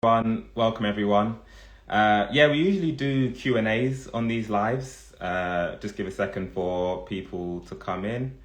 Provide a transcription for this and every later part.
Welcome everyone. We usually do Q&As on these lives. Just give a second for people to come in.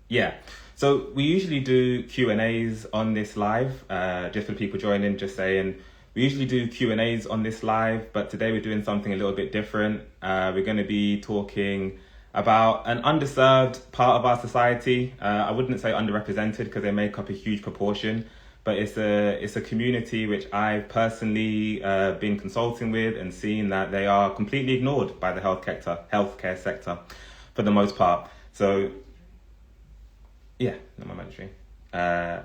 Yeah, so we usually do Q&As on this live. Just for people joining, just saying, we usually do Q&As on this live, but today we're doing something a little bit different. We're going to be talking about an underserved part of our society. I wouldn't say underrepresented because they make up a huge proportion, but it's a community which I've personally been consulting with and seen that they are completely ignored by the healthcare sector for the most part. So yeah, no, my mandatory. Yeah,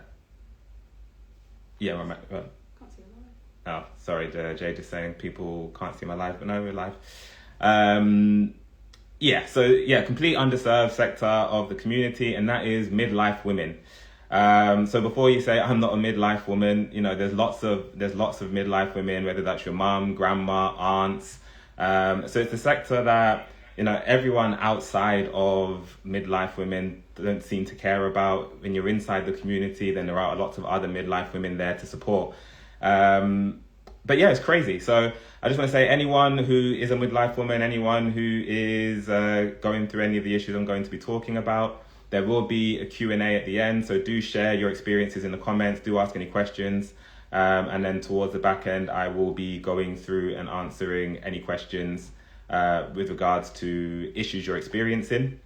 my well, Can't see them. oh, sorry, Jay just saying people can't see my live, but no, we're live. Complete underserved sector of the community, and that is midlife women. So before you say I'm not a midlife woman, there's lots of midlife women, whether that's your mum, grandma, aunts. So it's a sector that everyone outside of midlife women don't seem to care about. When you're inside the community, then there are lots of other midlife women there to support. But yeah, it's crazy. So I just want to say, anyone who is a midlife woman, anyone who is going through any of the issues I'm going to be talking about, there will be a Q&A at the end. So do share your experiences in the comments, do ask any questions. And then towards the back end, I will be going through and answering any questions with regards to issues you're experiencing.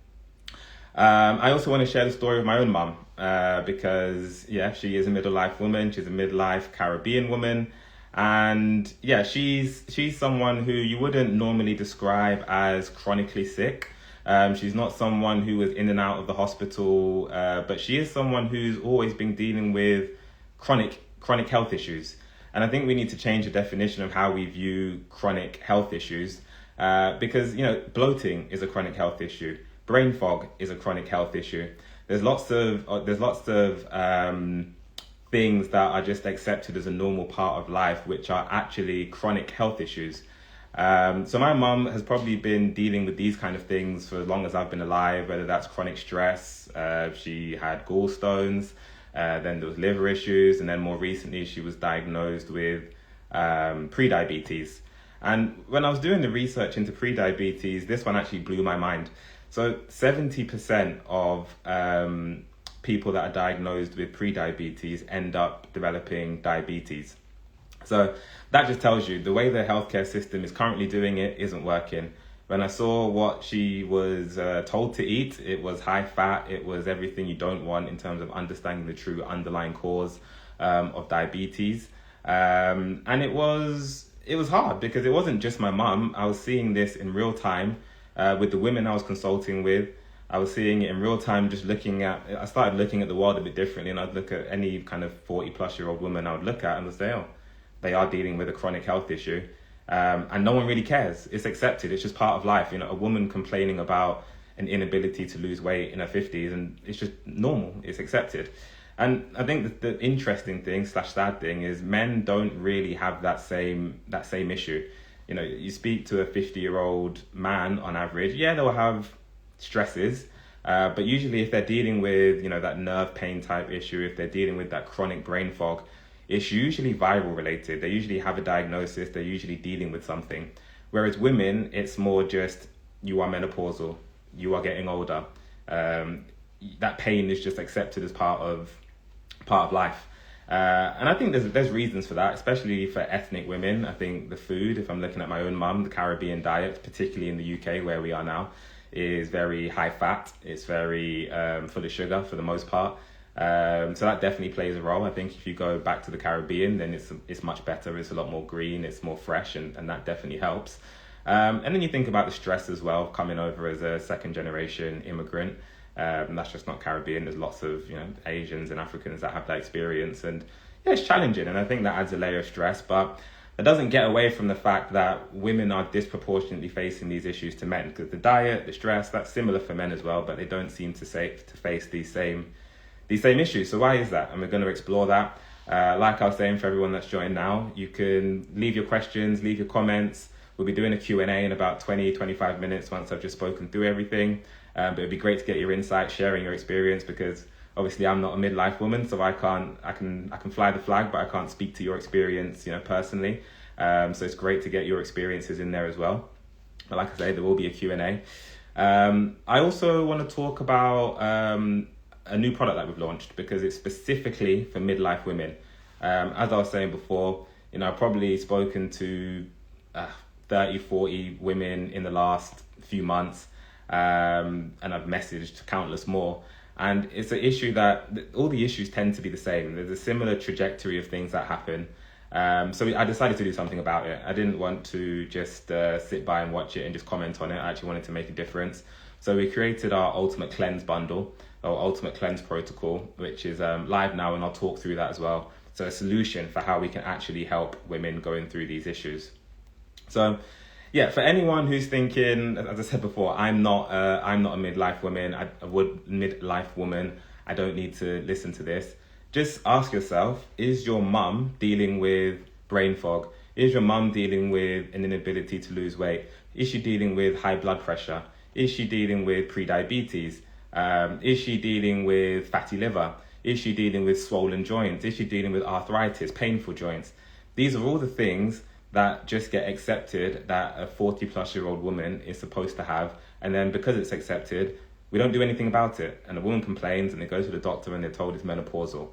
I also want to share the story of my own mum because, she is a midlife woman. She's a midlife Caribbean woman. And she's someone who you wouldn't normally describe as chronically sick. She's not someone who was in and out of the hospital, but she is someone who's always been dealing with chronic health issues. And I think we need to change the definition of how we view chronic health issues, because bloating is a chronic health issue. Brain fog is a chronic health issue. There's lots of things that are just accepted as a normal part of life, which are actually chronic health issues. So my mum has probably been dealing with these kind of things for as long as I've been alive, whether that's chronic stress. She had gallstones, then there was liver issues, and then more recently she was diagnosed with pre-diabetes. And when I was doing the research into pre-diabetes, this one actually blew my mind. So 70% of people that are diagnosed with pre-diabetes end up developing diabetes. So that just tells you the way the healthcare system is currently doing it isn't working. When I saw what she was told to eat, it was high fat, it was everything you don't want in terms of understanding the true underlying cause of diabetes. And it was hard because it wasn't just my mum. I was seeing this in real time with the women I was consulting with. I was seeing it in real time, I started looking at the world a bit differently, and I'd look at any kind of 40 plus year old woman I would look at and would say, oh, they are dealing with a chronic health issue. And no one really cares. It's accepted. It's just part of life. A woman complaining about an inability to lose weight in her 50s, and it's just normal. It's accepted. And I think the interesting thing / sad thing is men don't really have that same issue. You speak to a 50-year-old man on average, they'll have stresses, but usually if they're dealing with that nerve pain type issue, if they're dealing with that chronic brain fog, it's usually viral related. They usually have a diagnosis, they're usually dealing with something. Whereas women, it's more just, you are menopausal, you are getting older. That pain is just accepted as part of life. And I think there's reasons for that, especially for ethnic women. I think the food, if I'm looking at my own mum, the Caribbean diet, particularly in the UK where we are now, is very high fat. It's very full of sugar for the most part. So that definitely plays a role. I think if you go back to the Caribbean, then it's much better. It's a lot more green. It's more fresh, and that definitely helps. And then you think about the stress as well, coming over as a second generation immigrant. That's just not Caribbean. There's lots of Asians and Africans that have that experience, and it's challenging. And I think that adds a layer of stress, but it doesn't get away from the fact that women are disproportionately facing these issues to men, because the diet, the stress, that's similar for men as well, but they don't seem to face these same issues. So why is that? And we're going to explore that. Like I was saying, for everyone that's joined now, you can leave your questions, leave your comments. We'll be doing a Q&A in about 20-25 minutes once I've just spoken through everything. But it'd be great to get your insight, sharing your experience, because Obviously, I'm not a midlife woman, so I can fly the flag, but I can't speak to your experience, personally. So it's great to get your experiences in there as well. But like I say, there will be a Q&A. I also want to talk about a new product that we've launched because it's specifically for midlife women. As I was saying before, I've probably spoken to 30, 40 women in the last few months, and I've messaged countless more. And it's an issue that all the issues tend to be the same. There's a similar trajectory of things that happen. So I decided to do something about it. I didn't want to just sit by and watch it and just comment on it. I actually wanted to make a difference. So we created our Ultimate Cleanse bundle, or Ultimate Cleanse protocol, which is live now, and I'll talk through that as well. So a solution for how we can actually help women going through these issues. So yeah, for anyone who's thinking, as I said before, I'm not a midlife woman. Midlife woman. I don't need to listen to this. Just ask yourself, is your mum dealing with brain fog? Is your mum dealing with an inability to lose weight? Is she dealing with high blood pressure? Is she dealing with prediabetes? Is she dealing with fatty liver? Is she dealing with swollen joints? Is she dealing with arthritis, painful joints? These are all the things that just get accepted that a 40-plus-year-old woman is supposed to have. And then because it's accepted, we don't do anything about it. And the woman complains and they go to the doctor and they're told it's menopausal.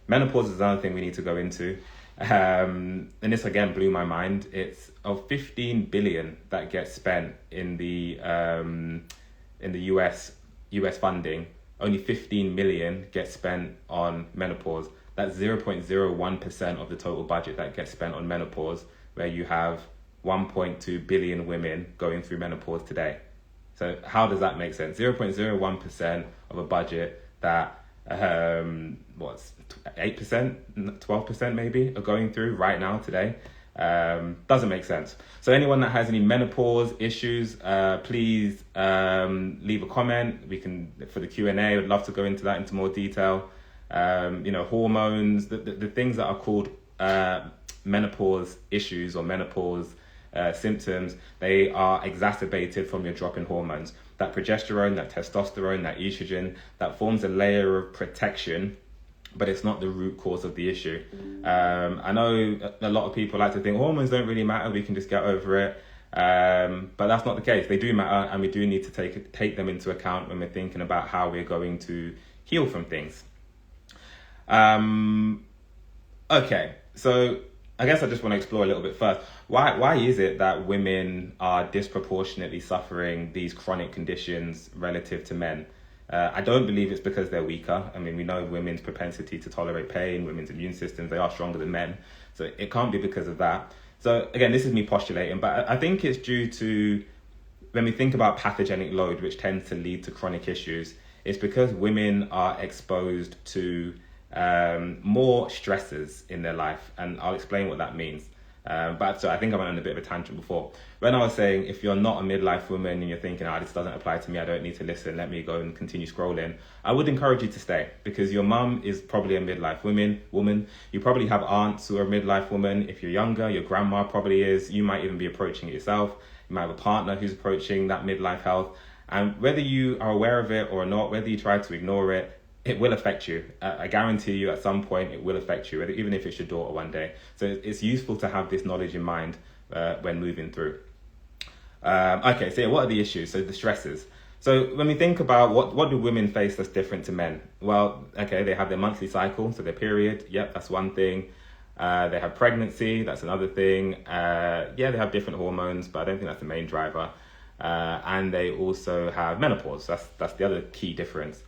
Menopause is another thing we need to go into. And this again blew my mind. It's of 15 billion that gets spent in the US funding, only 15 million gets spent on menopause. That's 0.01% of the total budget that gets spent on menopause, where you have 1.2 billion women going through menopause today. So how does that make sense? 0.01% of a budget that 8%, 12% maybe are going through right now today. Doesn't make sense. So anyone that has any menopause issues, please leave a comment. We can, for the Q&A, I'd love to go into that into more detail. Hormones, the things that are called menopause issues or menopause symptoms, they are exacerbated from your drop in hormones. That progesterone, that testosterone, that estrogen, that forms a layer of protection, but it's not the root cause of the issue. I know a lot of people like to think hormones don't really matter, we can just get over it. But that's not the case. They do matter, and we do need to take them into account when we're thinking about how we're going to heal from things. Okay, so I guess I just want to explore a little bit first. Why is it that women are disproportionately suffering these chronic conditions relative to men? I don't believe it's because they're weaker. I mean, we know women's propensity to tolerate pain, women's immune systems, they are stronger than men. So it can't be because of that. So again, this is me postulating, but I think it's due to, when we think about pathogenic load, which tends to lead to chronic issues, it's because women are exposed to more stresses in their life, and I'll explain what that means. But so I think I went on a bit of a tangent before. When I was saying, if you're not a midlife woman and you're thinking, this doesn't apply to me, I don't need to listen, let me go and continue scrolling, I would encourage you to stay, because your mum is probably a midlife woman. You probably have aunts who are a midlife woman. If you're younger, your grandma probably is. You might even be approaching it yourself. You might have a partner who's approaching that midlife health. And whether you are aware of it or not, whether you try to ignore it, it will affect you. I guarantee you at some point it will affect you, even if it's your daughter one day. So it's useful to have this knowledge in mind when moving through. Okay, so what are the issues? So the stresses. So when we think about what do women face that's different to men? Well, okay, they have their monthly cycle, so their period. Yep, that's one thing. They have pregnancy, that's another thing. They have different hormones, but I don't think that's the main driver. And they also have menopause. That's the other key difference.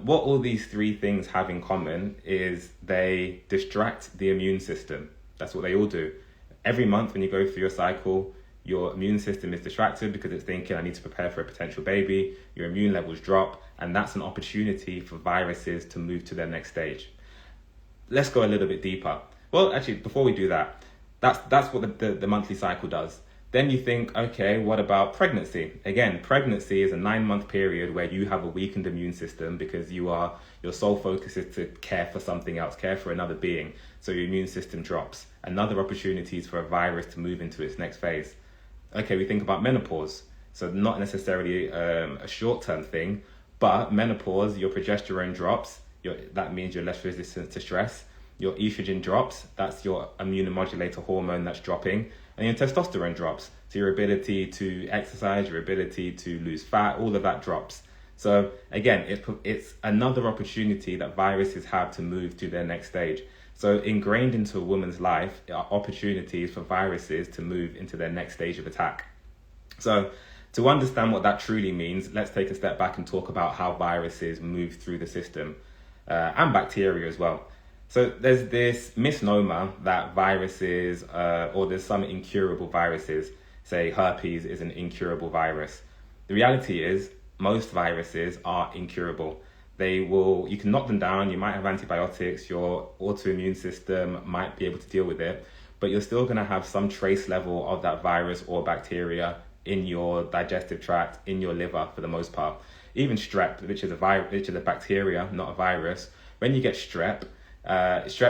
What all these three things have in common is they distract the immune system. That's what they all do. Every month when you go through your cycle, your immune system is distracted because it's thinking, I need to prepare for a potential baby. Your immune levels drop, and that's an opportunity for viruses to move to their next stage. Let's go a little bit deeper. Well, actually, before we do that, that's what the monthly cycle does. Then you think, okay, what about pregnancy? Again, pregnancy is a 9-month period where you have a weakened immune system because your sole focus is to care for something else, care for another being. So your immune system drops. Another opportunity is for a virus to move into its next phase. Okay, we think about menopause. So not necessarily a short-term thing, but menopause, your progesterone drops. that means you're less resistant to stress. Your estrogen drops, that's your immunomodulator hormone that's dropping, and your testosterone drops. So your ability to exercise, your ability to lose fat, all of that drops. So again, it's another opportunity that viruses have to move to their next stage. So ingrained into a woman's life are opportunities for viruses to move into their next stage of attack. So to understand what that truly means, let's take a step back and talk about how viruses move through the system, and bacteria as well. So there's this misnomer that viruses, or there's some incurable viruses, say herpes is an incurable virus. The reality is most viruses are incurable. You can knock them down, you might have antibiotics, your autoimmune system might be able to deal with it, but you're still going to have some trace level of that virus or bacteria in your digestive tract, in your liver for the most part. Even strep, which is a bacteria, not a virus. When you get strep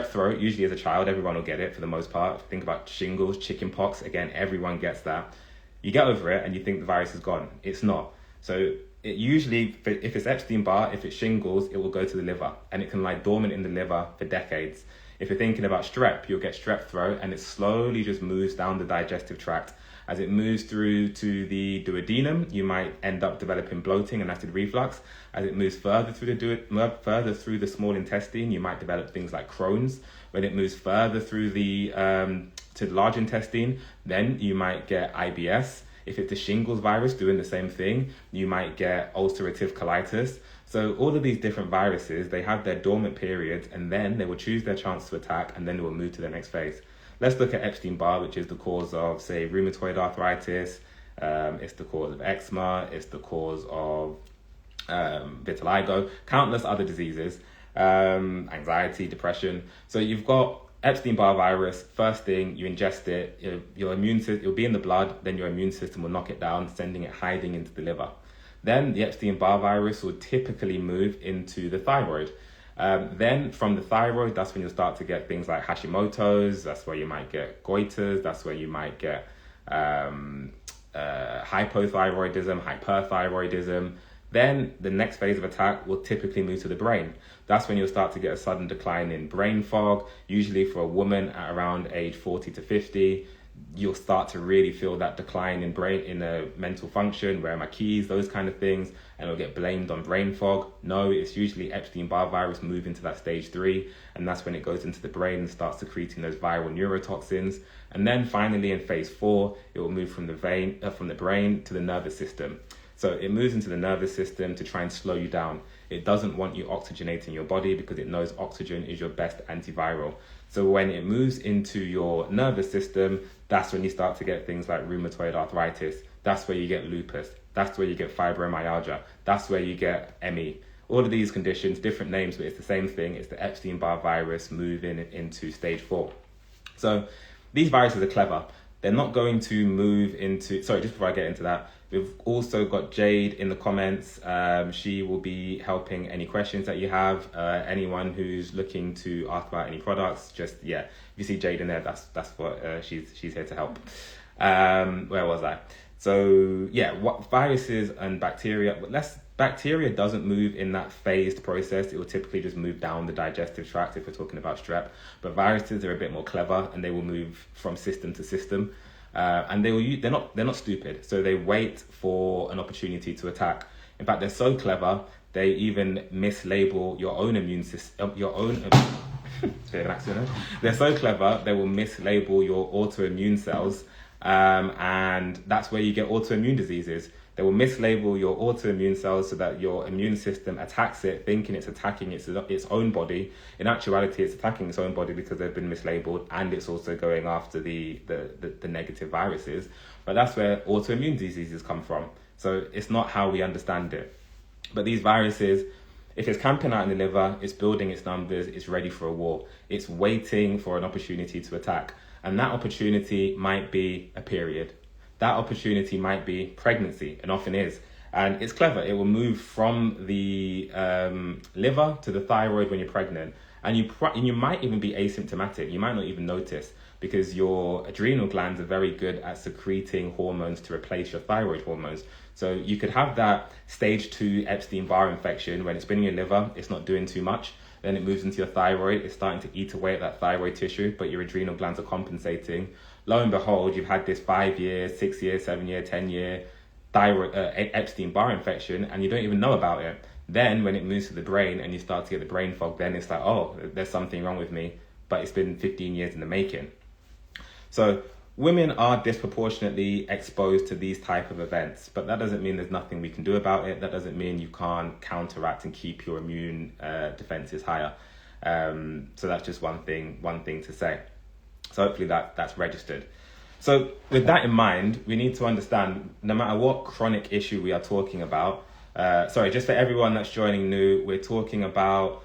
throat, usually as a child, everyone will get it for the most part. Think about shingles, chickenpox, again, everyone gets that. You get over it and you think the virus is gone. It's not. So it usually, if it's Epstein-Barr, if it's shingles, it will go to the liver and it can lie dormant in the liver for decades. If you're thinking about strep, you'll get strep throat and it slowly just moves down the digestive tract. As it moves through to the duodenum, you might end up developing bloating and acid reflux. As it moves further through the small intestine, you might develop things like Crohn's. When it moves further through to the large intestine, then you might get IBS. If it's the shingles virus doing the same thing, you might get ulcerative colitis. So all of these different viruses, they have their dormant periods and then they will choose their chance to attack and then they will move to the next phase. Let's look at Epstein-Barr, which is the cause of, say, rheumatoid arthritis. It's the cause of eczema. It's the cause of vitiligo, countless other diseases, anxiety, depression. So you've got Epstein-Barr virus. First thing, you ingest it, your immune system, it'll be in the blood, then your immune system will knock it down, sending it hiding into the liver. Then the Epstein-Barr virus will typically move into the thyroid. Then from the thyroid, that's when you'll start to get things like Hashimoto's. That's where you might get goiters. That's where you might get hypothyroidism, hyperthyroidism. Then the next phase of attack will typically move to the brain. That's when you'll start to get a sudden decline in brain fog. Usually for a woman at around age 40 to 50, you'll start to really feel that decline in mental function, where are my keys, those kind of things, and it'll get blamed on brain fog. No, it's usually Epstein-Barr virus moving to that stage 3, and that's when it goes into the brain and starts secreting those viral neurotoxins. And then finally in phase 4, it will move from the brain to the nervous system. So it moves into the nervous system to try and slow you down. It doesn't want you oxygenating your body because it knows oxygen is your best antiviral. So when it moves into your nervous system, that's when you start to get things like rheumatoid arthritis. That's where you get lupus. That's where you get fibromyalgia. That's where you get ME. All of these conditions, different names, but it's the same thing. It's the Epstein-Barr virus moving into stage 4. So these viruses are clever. They're not going to move into... Sorry, just before I get into that, we've also got Jade in the comments. She will be helping any questions that you have. Anyone who's looking to ask about any products, just, yeah. If you see Jade in there, that's what she's here to help. Where was I? So, yeah, what viruses and bacteria... Bacteria doesn't move in that phased process. It will typically just move down the digestive tract if we're talking about strep. But viruses are a bit more clever and they will move from system to system. And they're not stupid. So they wait for an opportunity to attack. In fact, they're so clever, they even mislabel your own immune system, They're so clever, they will mislabel your autoimmune cells. And that's where you get autoimmune diseases. They will mislabel your autoimmune cells so that your immune system attacks it, thinking it's attacking its own body. In actuality, it's attacking its own body because they've been mislabeled, and it's also going after the negative viruses. But that's where autoimmune diseases come from. So it's not how we understand it. But these viruses, if it's camping out in the liver, it's building its numbers, it's ready for a war. It's waiting for an opportunity to attack. And that opportunity might be a period. That opportunity might be pregnancy, and often is. And it's clever. It will move from the liver to the thyroid when you're pregnant. And you might even be asymptomatic. You might not even notice because your adrenal glands are very good at secreting hormones to replace your thyroid hormones. So you could have that stage 2 Epstein-Barr infection when it's been in your liver, it's not doing too much. then it moves into your thyroid. It's starting to eat away at that thyroid tissue, but your adrenal glands are compensating. Lo and behold, you've had this 5 year, 6 year, 7 year, 10 year thyroid Epstein-Barr infection, and you don't even know about it. Then when it moves to the brain and you start to get the brain fog, then it's like, oh, there's something wrong with me, but it's been 15 years in the making. So women are disproportionately exposed to these type of events, but that doesn't mean there's nothing we can do about it. That doesn't mean you can't counteract and keep your immune defenses higher. So that's just one thing to say. So hopefully that's registered. So with that in mind, we need to understand, no matter what chronic issue we are talking about, just for everyone that's joining new, we're talking about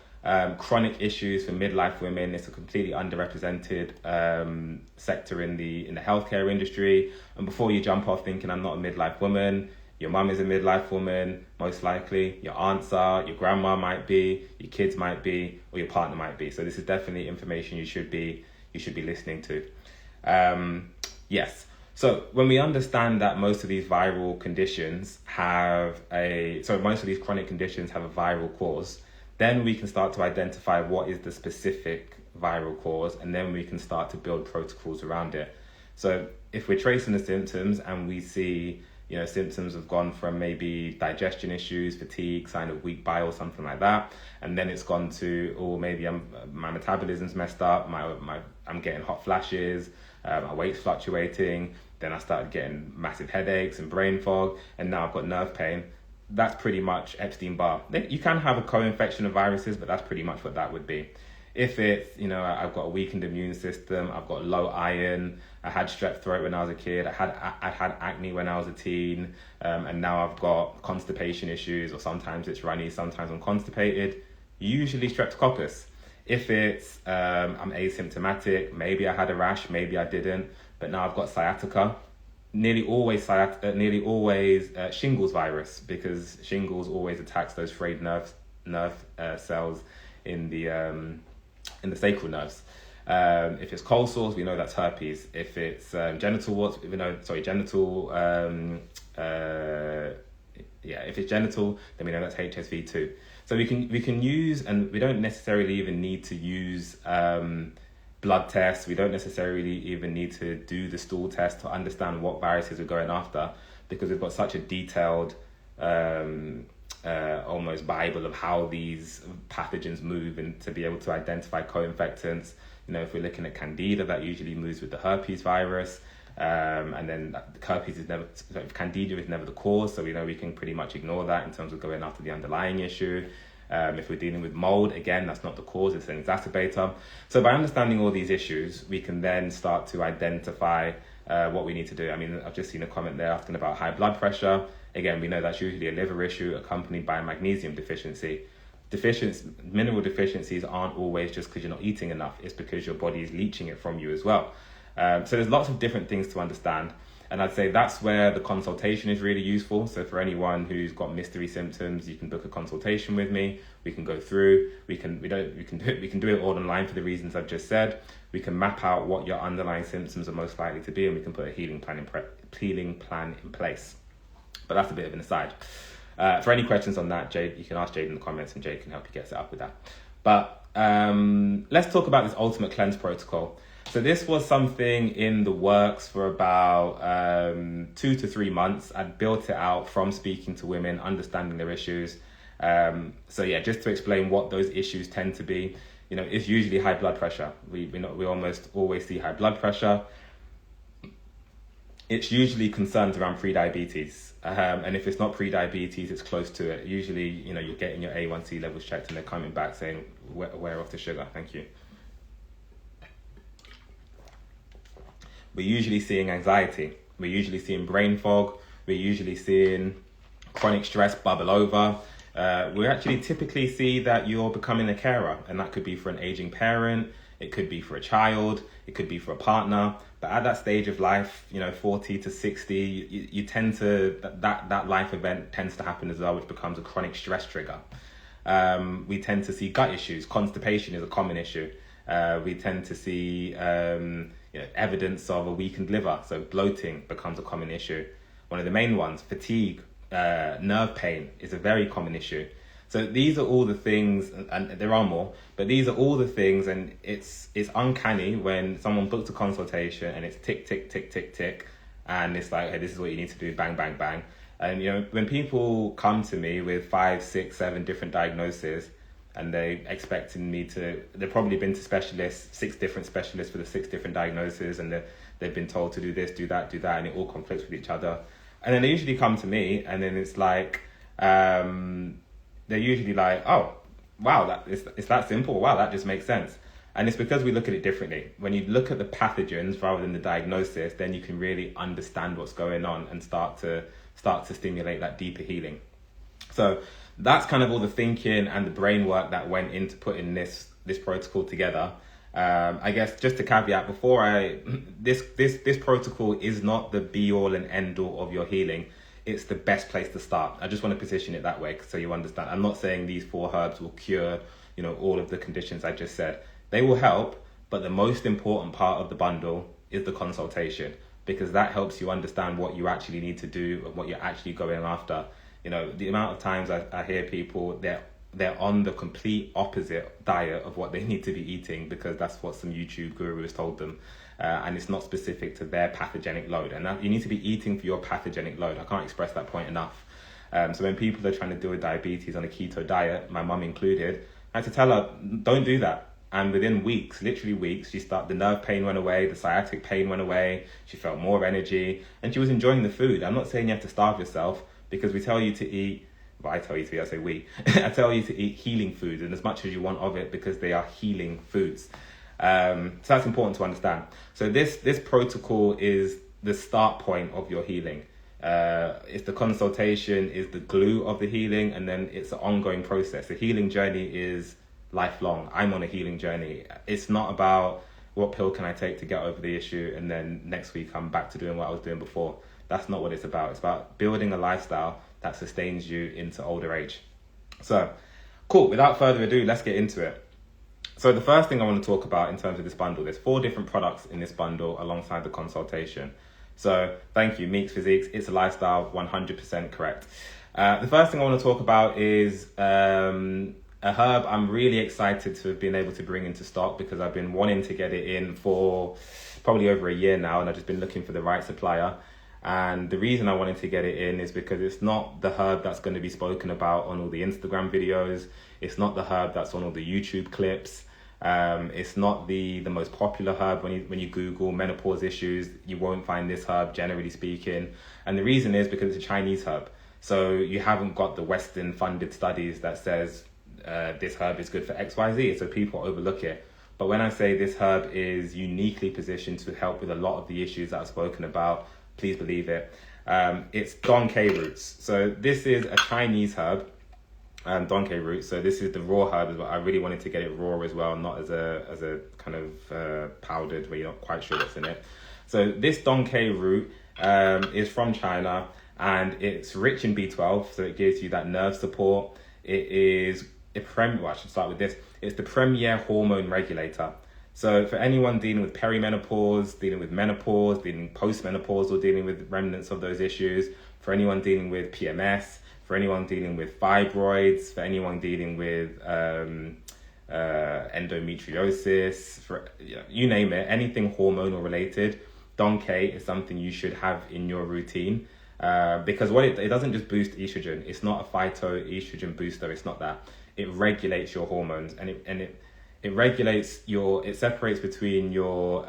chronic issues for midlife women. It's a completely underrepresented sector in the healthcare industry. And before you jump off thinking I'm not a midlife woman, your mum is a midlife woman, most likely. Your aunts are, your grandma might be, your kids might be, or your partner might be. So this is definitely information you should be listening to. Yes. So when we understand that most of these chronic conditions have a viral cause, then we can start to identify what is the specific viral cause, and then we can start to build protocols around it. So if we're tracing the symptoms and we see, symptoms have gone from maybe digestion issues, fatigue, sign of weak bile, something like that, and then it's gone to, maybe my metabolism's messed up, I'm getting hot flashes, my weight's fluctuating, then I started getting massive headaches and brain fog, and now I've got nerve pain. That's pretty much Epstein-Barr. You can have a co-infection of viruses, but that's pretty much what that would be. If it's, I've got a weakened immune system, I've got low iron, I had strep throat when I was a kid, I had acne when I was a teen, and now I've got constipation issues, or sometimes it's runny, sometimes I'm constipated, usually streptococcus. If it's, I'm asymptomatic, maybe I had a rash, maybe I didn't, but now I've got sciatica, nearly always shingles virus, because shingles always attacks those frayed nerve cells in the sacral nerves. If it's cold sores, we know that's herpes. If it's genital warts, if it's genital, then we know that's HSV too. So we can use, and we don't necessarily even need to use blood tests. We don't necessarily even need to do the stool test to understand what viruses we're going after, because we've got such a detailed almost Bible of how these pathogens move, and to be able to identify co-infectants. If we're looking at Candida, that usually moves with the herpes virus, and then Candida is never the cause, so we know we can pretty much ignore that in terms of going after the underlying issue. If we're dealing with mold, again, that's not the cause, it's an exacerbator. So by understanding all these issues, we can then start to identify what we need to do. I've just seen a comment there asking about high blood pressure. Again, we know that's usually a liver issue accompanied by a magnesium deficiency. Mineral deficiencies aren't always just because you're not eating enough. It's because your body is leaching it from you as well. So there's lots of different things to understand. And I'd say that's where the consultation is really useful. So for anyone who's got mystery symptoms, you can book a consultation with me. We can go through. We can do it all online for the reasons I've just said. We can map out what your underlying symptoms are most likely to be, and we can put a healing plan in place. But that's a bit of an aside. For any questions on that, Jade, you can ask Jade in the comments, and Jade can help you get set up with that. But let's talk about this ultimate cleanse protocol. So this was something in the works for about 2 to 3 months. I'd built it out from speaking to women, understanding their issues. Just to explain what those issues tend to be, it's usually high blood pressure. We almost always see high blood pressure. It's usually concerns around pre-diabetes. And if it's not pre-diabetes, it's close to it. Usually, you're getting your A1C levels checked and they're coming back saying, wear off the sugar, thank you. We're usually seeing anxiety. We're usually seeing brain fog. We're usually seeing chronic stress bubble over. We actually typically see that you're becoming a carer, and that could be for an aging parent. It could be for a child. It could be for a partner. But at that stage of life, 40 to 60, you tend to, that life event tends to happen as well, which becomes a chronic stress trigger. We tend to see gut issues. Constipation is a common issue. We tend to see evidence of a weakened liver, so bloating becomes a common issue. One of the main ones, fatigue, nerve pain is a very common issue. So these are all the things, and there are more, but these are all the things, and it's uncanny when someone books a consultation and it's tick, tick, tick, tick, tick, and it's like, hey, this is what you need to do, bang, bang, bang. And, you know, when people come to me with 5, 6, 7 different diagnoses, and they expecting me to, they've probably been to specialists, 6 different specialists for the 6 different diagnoses, and they've been told to do this, do that, and it all conflicts with each other. And then they usually come to me, and then it's like, they're usually like, oh, wow, it's that simple. Wow, that just makes sense. And it's because we look at it differently. When you look at the pathogens rather than the diagnosis, then you can really understand what's going on and start to stimulate that deeper healing. So that's kind of all the thinking and the brain work that went into putting this protocol together. I guess just to caveat this protocol is not the be all and end all of your healing. It's the best place to start. I just want to position it that way so you understand. I'm not saying these 4 herbs will cure, you know, all of the conditions I just said. They will help, but the most important part of the bundle is the consultation, because that helps you understand what you actually need to do and what you're actually going after. You know, the amount of times I hear people, they're on the complete opposite diet of what they need to be eating because that's what some YouTube guru has told them. And it's not specific to their pathogenic load. And that, you need to be eating for your pathogenic load. I can't express that point enough. So when people are trying to deal with diabetes on a keto diet, my mum included, I had to tell her, don't do that. And within weeks, literally weeks, the nerve pain went away, the sciatic pain went away, she felt more energy, and she was enjoying the food. I'm not saying you have to starve yourself, because we tell you to eat, well, I tell you to eat, I say we, I tell you to eat healing foods, and as much as you want of it, because they are healing foods. So that's important to understand. So this protocol is the start point of your healing. It's the consultation is the glue of the healing, and then it's an ongoing process. The healing journey is lifelong. I'm on a healing journey. It's not about what pill can I take to get over the issue, and then next week I'm back to doing what I was doing before. That's not what it's about. It's about building a lifestyle that sustains you into older age. So, cool. Without further ado, let's get into it. So the first thing I want to talk about in terms of this bundle, there's 4 different products in this bundle alongside the consultation. So thank you, Meeks Physiques. It's a lifestyle, 100% correct. The first thing I want to talk about is a herb I'm really excited to have been able to bring into stock, because I've been wanting to get it in for probably over a year now, and I've just been looking for the right supplier. And the reason I wanted to get it in is because it's not the herb that's going to be spoken about on all the Instagram videos. It's not the herb that's on all the YouTube clips. It's not the most popular herb. When you Google menopause issues, you won't find this herb, generally speaking. And the reason is because it's a Chinese herb. So you haven't got the Western funded studies that says this herb is good for XYZ. So people overlook it. But when I say this herb is uniquely positioned to help with a lot of the issues that I've spoken about, please believe it. It's Donkey roots. So this is a Chinese herb, Donkey roots. So this is the raw herb as well. I really wanted to get it raw as well, not as a kind of powdered where you're not quite sure what's in it. So this Donkey root is from China, and it's rich in B12, so it gives you that nerve support. It is I should start with this. It's the premier hormone regulator. So for anyone dealing with perimenopause, dealing with menopause, dealing postmenopause, or dealing with remnants of those issues, for anyone dealing with PMS, for anyone dealing with fibroids, for anyone dealing with endometriosis, for you name it, anything hormonal related, Donkey is something you should have in your routine. Because what it doesn't just boost estrogen. It's not a phytoestrogen booster. It's not that. It regulates your hormones, and it regulates it separates between your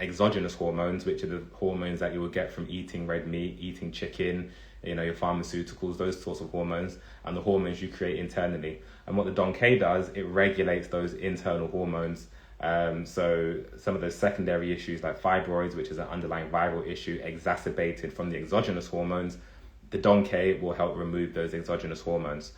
exogenous hormones, which are the hormones that you will get from eating red meat, eating chicken, your pharmaceuticals, those sorts of hormones, and the hormones you create internally. And what the Donkey does, it regulates those internal hormones. So some of those secondary issues like fibroids, which is an underlying viral issue exacerbated from the exogenous hormones, the Donkey will help remove those exogenous hormones.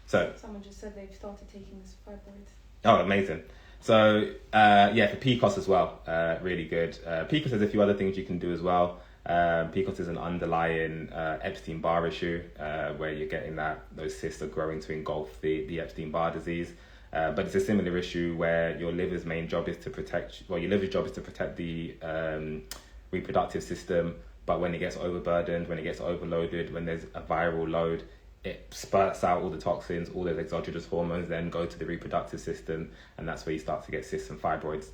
So someone just said they've started taking this fibroids. Oh, amazing. So, for PCOS as well, really good. PCOS has a few other things you can do as well. PCOS is an underlying Epstein-Barr issue where you're getting those cysts are growing to engulf the Epstein-Barr disease. But it's a similar issue where your liver's main job is to protect the reproductive system. But when it gets overburdened, when it gets overloaded, when there's a viral load, it spurts out all the toxins, all those exogenous hormones, then go to the reproductive system, and that's where you start to get cysts and fibroids.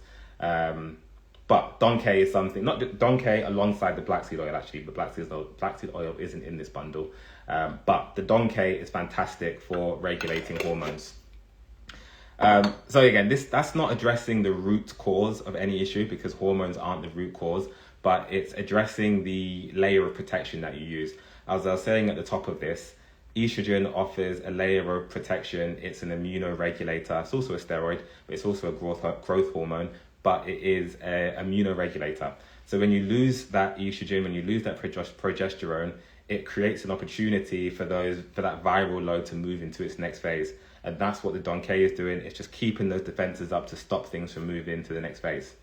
But Donkey is something, not Donkey alongside the black seed oil actually. The black seed oil isn't in this bundle, but the Donkey is fantastic for regulating hormones. So again, that's not addressing the root cause of any issue, because hormones aren't the root cause, but it's addressing the layer of protection that you use. As I was saying at the top of this, estrogen offers a layer of protection. It's an immunoregulator. It's also a steroid, but it's also a growth hormone, but it is an immunoregulator. So when you lose that estrogen, when you lose that progesterone, it creates an opportunity for that viral load to move into its next phase. And that's what the Donkey is doing. It's just keeping those defenses up to stop things from moving to the next phase.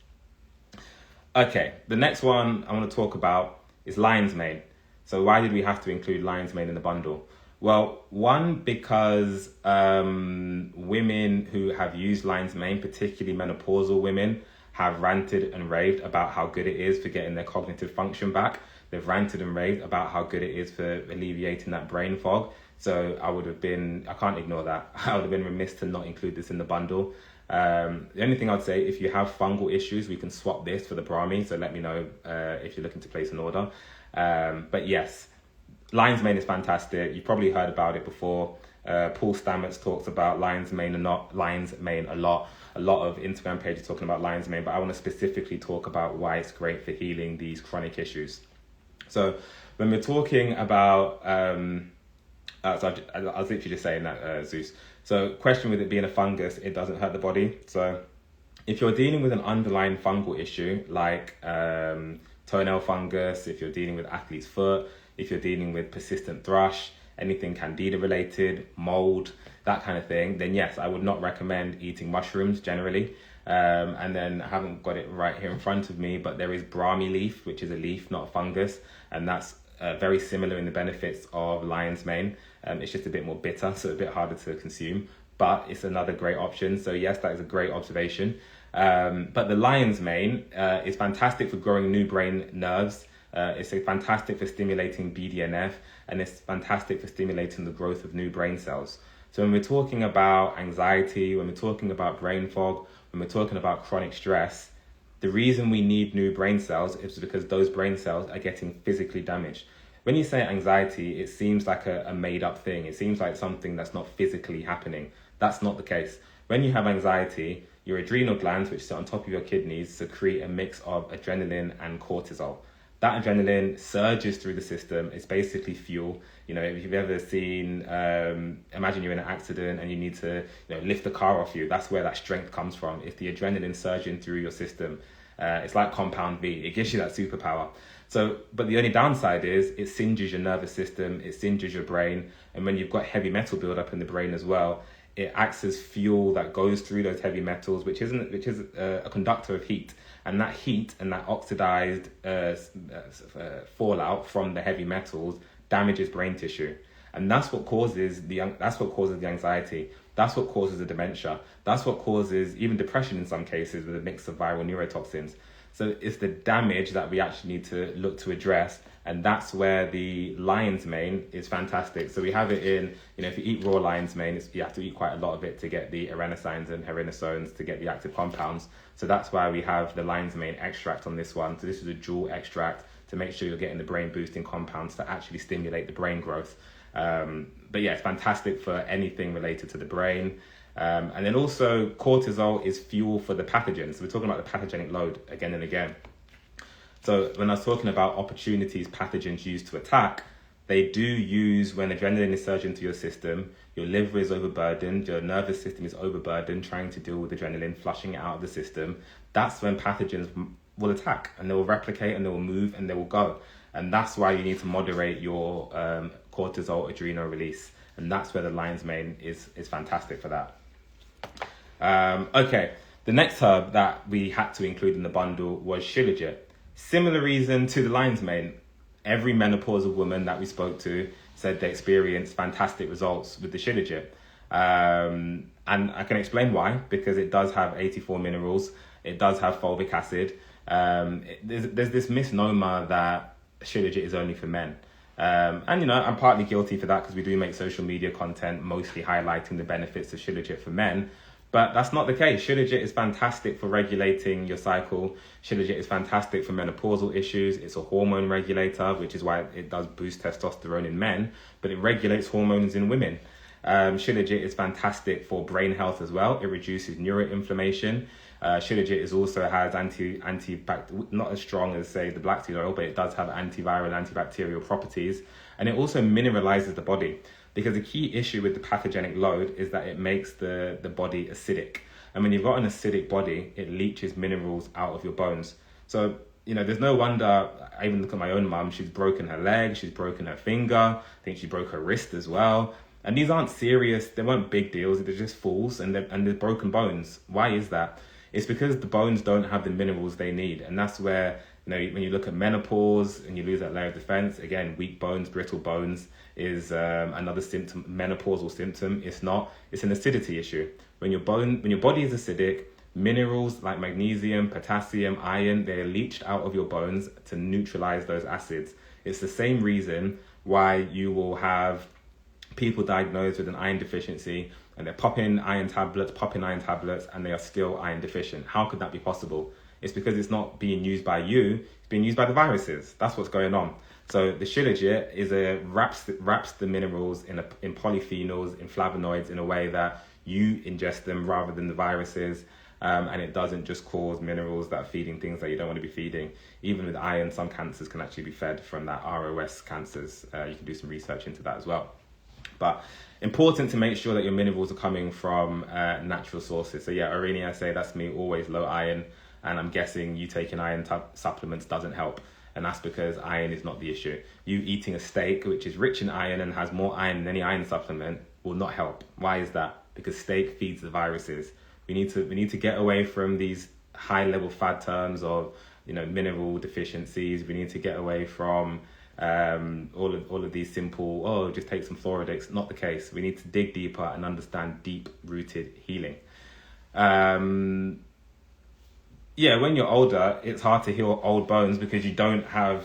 Okay, the next one I want to talk about is lion's mane. So why did we have to include lion's mane in the bundle? Well, one, because women who have used lion's mane, particularly menopausal women, have ranted and raved about how good it is for getting their cognitive function back. They've ranted and raved about how good it is for alleviating that brain fog. So I can't ignore that. I would have been remiss to not include this in the bundle. The only thing I'd say, if you have fungal issues, we can swap this for the Brahmi. So let me know if you're looking to place an order. But yes, lion's mane is fantastic. You've probably heard about it before. Paul Stamets talks about lion's mane a lot. A lot of Instagram pages talking about lion's mane, but I want to specifically talk about why it's great for healing these chronic issues. So when we're talking about, I was literally just saying that, Zeus. So question with it being a fungus, it doesn't hurt the body. So if you're dealing with an underlying fungal issue like toenail fungus, if you're dealing with athlete's foot, if you're dealing with persistent thrush, anything candida related, mold, that kind of thing, then yes, I would not recommend eating mushrooms generally. And then I haven't got it right here in front of me, but there is Brahmi leaf, which is a leaf, not a fungus. And that's very similar in the benefits of lion's mane. It's just a bit more bitter, so a bit harder to consume, but it's another great option. So yes, that is a great observation. But the lion's mane is fantastic for growing new brain nerves. It's fantastic for stimulating BDNF, and it's fantastic for stimulating the growth of new brain cells. So when we're talking about anxiety, when we're talking about brain fog, when we're talking about chronic stress, the reason we need new brain cells is because those brain cells are getting physically damaged. When you say anxiety, it seems like a made up thing. It seems like something that's not physically happening. That's not the case. When you have anxiety, your adrenal glands, which sit on top of your kidneys, secrete a mix of adrenaline and cortisol. That adrenaline surges through the system. It's basically fuel. You know, if you've ever seen, imagine you're in an accident and you need to, lift the car off you. That's where that strength comes from. If the adrenaline surging through your system, it's like compound V. It gives you that superpower. So, but the only downside is it singes your nervous system. It singes your brain. And when you've got heavy metal buildup in the brain as well, it acts as fuel that goes through those heavy metals, which is a conductor of heat. And that heat and that oxidized fallout from the heavy metals damages brain tissue, and that's what causes the anxiety. That's what causes the dementia. That's what causes even depression in some cases with a mix of viral neurotoxins. So it's the damage that we actually need to look to address, and that's where the lion's mane is fantastic. So we have it in, if you eat raw lion's mane, you have to eat quite a lot of it to get the arenosines and herinosones, to get the active compounds. So that's why we have the lion's mane extract on this one. So this is a dual extract to make sure you're getting the brain boosting compounds to actually stimulate the brain growth. But yeah, it's fantastic for anything related to the brain. And then also cortisol is fuel for the pathogens. So we're talking about the pathogenic load again and again. So when I was talking about opportunities pathogens use to attack, they do use when adrenaline is surging through your system, your liver is overburdened, your nervous system is overburdened, trying to deal with adrenaline, flushing it out of the system. That's when pathogens will attack, and they will replicate, and they will move, and they will go. And that's why you need to moderate your cortisol adrenal release. And that's where the lion's mane is fantastic for that. Okay, the next herb that we had to include in the bundle was shilajit. Similar reason to the lion's mane. Every menopausal woman that we spoke to said they experienced fantastic results with the shilajit. And I can explain why, because it does have 84 minerals. It does have fulvic acid. There's this misnomer that shilajit is only for men. And, I'm partly guilty for that because we do make social media content mostly highlighting the benefits of Shilajit for men. But that's not the case. Shilajit is fantastic for regulating your cycle. Shilajit is fantastic for menopausal issues. It's a hormone regulator, which is why it does boost testosterone in men, but it regulates hormones in women. Shilajit is fantastic for brain health as well. It reduces neuroinflammation. Shilajit also has not as strong as, say, the black seed oil, but it does have antiviral, antibacterial properties. And it also mineralizes the body, because the key issue with the pathogenic load is that it makes the body acidic. And when you've got an acidic body, it leaches minerals out of your bones. So, there's no wonder. I even look at my own mum. She's broken her leg, she's broken her finger. I think she broke her wrist as well. And these aren't serious, they weren't big deals, they're just falls and they're broken bones. Why is that? It's because the bones don't have the minerals they need. And that's where, when you look at menopause and you lose that layer of defense, again, weak bones, brittle bones is another symptom, menopausal symptom. It's not, it's an acidity issue. When your body is acidic, minerals like magnesium, potassium, iron, they're leached out of your bones to neutralize those acids. It's the same reason why you will have people diagnosed with an iron deficiency and they're popping iron tablets, and they are still iron deficient. How could that be possible? It's because it's not being used by you, it's being used by the viruses. That's what's going on. So the Shilajit wraps the minerals in polyphenols, in flavonoids, in a way that you ingest them rather than the viruses. And it doesn't just cause minerals that are feeding things that you don't want to be feeding. Even with iron, some cancers can actually be fed from that, ROS cancers. You can do some research into that as well. But important to make sure that your minerals are coming from natural sources. So yeah, Irene, I say that's me, always low iron. And I'm guessing you taking iron supplements doesn't help. And that's because iron is not the issue. You eating a steak, which is rich in iron and has more iron than any iron supplement, will not help. Why is that? Because steak feeds the viruses. We need to get away from these high level fad terms of, mineral deficiencies. We need to get away from all of these simple, just take some Floradix. Not the case. We need to dig deeper and understand deep rooted healing. When you're older, it's hard to heal old bones because you don't have,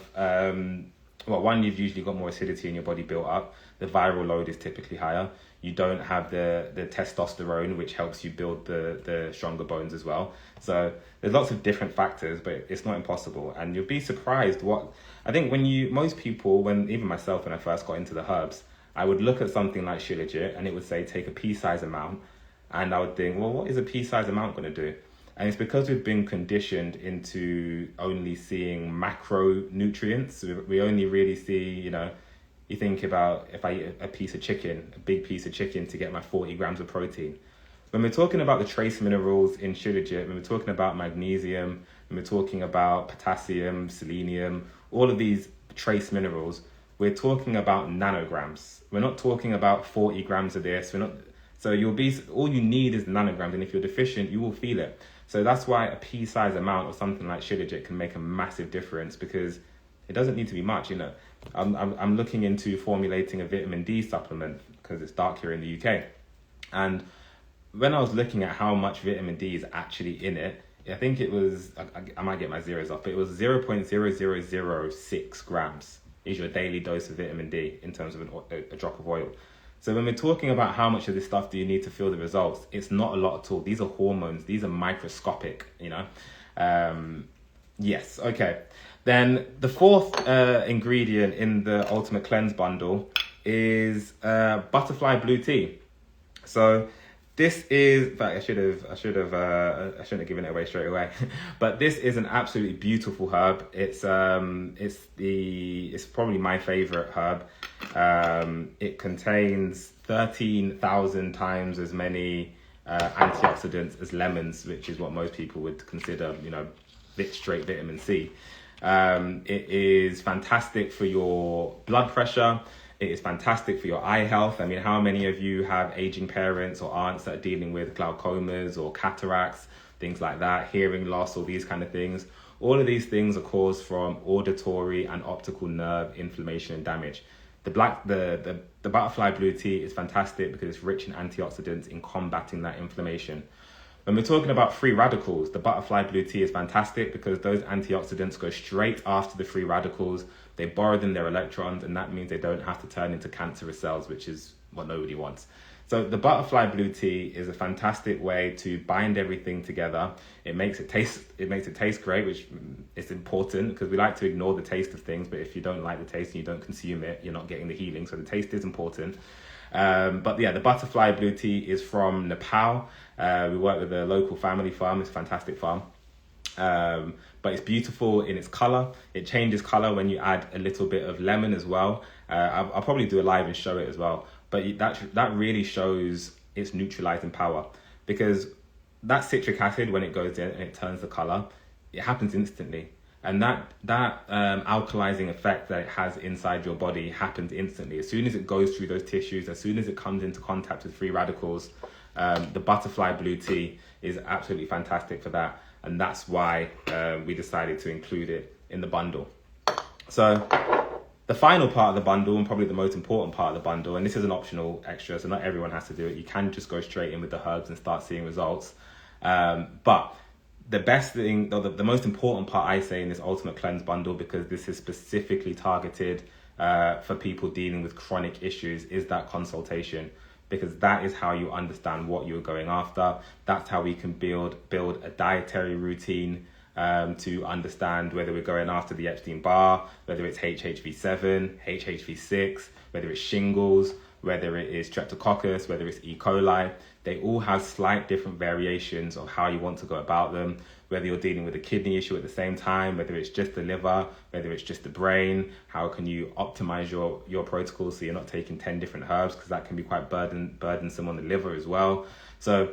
one, you've usually got more acidity in your body built up. The viral load is typically higher. You don't have the testosterone, which helps you build the stronger bones as well. So there's lots of different factors, but it's not impossible. And you'll be surprised most people, even myself, when I first got into the herbs, I would look at something like Shilajit and it would say, take a pea-size amount. And I would think, well, what is a pea-size amount going to do? And it's because we've been conditioned into only seeing macronutrients. We only really see, you think about if I eat a big piece of chicken to get my 40 grams of protein. When we're talking about the trace minerals in Shilajit, when we're talking about magnesium, when we're talking about potassium, selenium, all of these trace minerals, we're talking about nanograms. We're not talking about 40 grams of this. So all you need is the nanograms. And if you're deficient, you will feel it. So that's why a pea-size amount of something like Shilajit can make a massive difference, because it doesn't need to be much. I'm looking into formulating a vitamin D supplement because it's dark here in the UK. And when I was looking at how much vitamin D is actually in it, I think it was, I might get my zeros off, but it was 0.0006 grams is your daily dose of vitamin D in terms of a drop of oil. So when we're talking about how much of this stuff do you need to feel the results, it's not a lot at all. These are hormones. These are microscopic, Yes, okay. Then the fourth ingredient in the Ultimate Cleanse bundle is butterfly blue tea. So this is, in fact, I shouldn't have given it away straight away. But this is an absolutely beautiful herb. It's probably my favorite herb. It contains 13,000 times as many antioxidants as lemons, which is what most people would consider, straight vitamin C. It is fantastic for your blood pressure. It is fantastic for your eye health. I mean, how many of you have aging parents or aunts that are dealing with glaucomas or cataracts, things like that, hearing loss, all these kind of things? All of these things are caused from auditory and optical nerve inflammation and damage. The butterfly blue tea is fantastic because it's rich in antioxidants in combating that inflammation. When we're talking about free radicals, the butterfly blue tea is fantastic because those antioxidants go straight after the free radicals. They borrow them their electrons, and that means they don't have to turn into cancerous cells, which is what nobody wants. So the butterfly blue tea is a fantastic way to bind everything together. It makes it taste great, which is important because we like to ignore the taste of things. But if you don't like the taste and you don't consume it, you're not getting the healing. So the taste is important. But yeah, the butterfly blue tea is from Nepal. We work with a local family farm. It's a fantastic farm. But it's beautiful in its color. It changes color when you add a little bit of lemon as well. I'll probably do a live and show it as well. But that really shows its neutralizing power, because that citric acid, when it goes in and it turns the color, it happens instantly. And that alkalizing effect that it has inside your body happens instantly. As soon as it goes through those tissues, as soon as it comes into contact with free radicals, the butterfly blue tea is absolutely fantastic for that. And that's why we decided to include it in the bundle. So the final part of the bundle, and probably the most important part of the bundle, and this is an optional extra, so not everyone has to do it. You can just go straight in with the herbs and start seeing results. But the best thing, the most important part, I say, in this Ultimate Cleanse bundle, because this is specifically targeted for people dealing with chronic issues, is that consultation. Because that is how you understand what you're going after. That's how we can build a dietary routine to understand whether we're going after the Epstein-Barr, whether it's HHV7, HHV6, whether it's shingles, whether it is streptococcus, whether it's E. coli. They all have slight different variations of how you want to go about them, whether you're dealing with a kidney issue at the same time, whether it's just the liver, whether it's just the brain. How can you optimize your protocol so you're not taking 10 different herbs, because that can be quite burdensome on the liver as well. So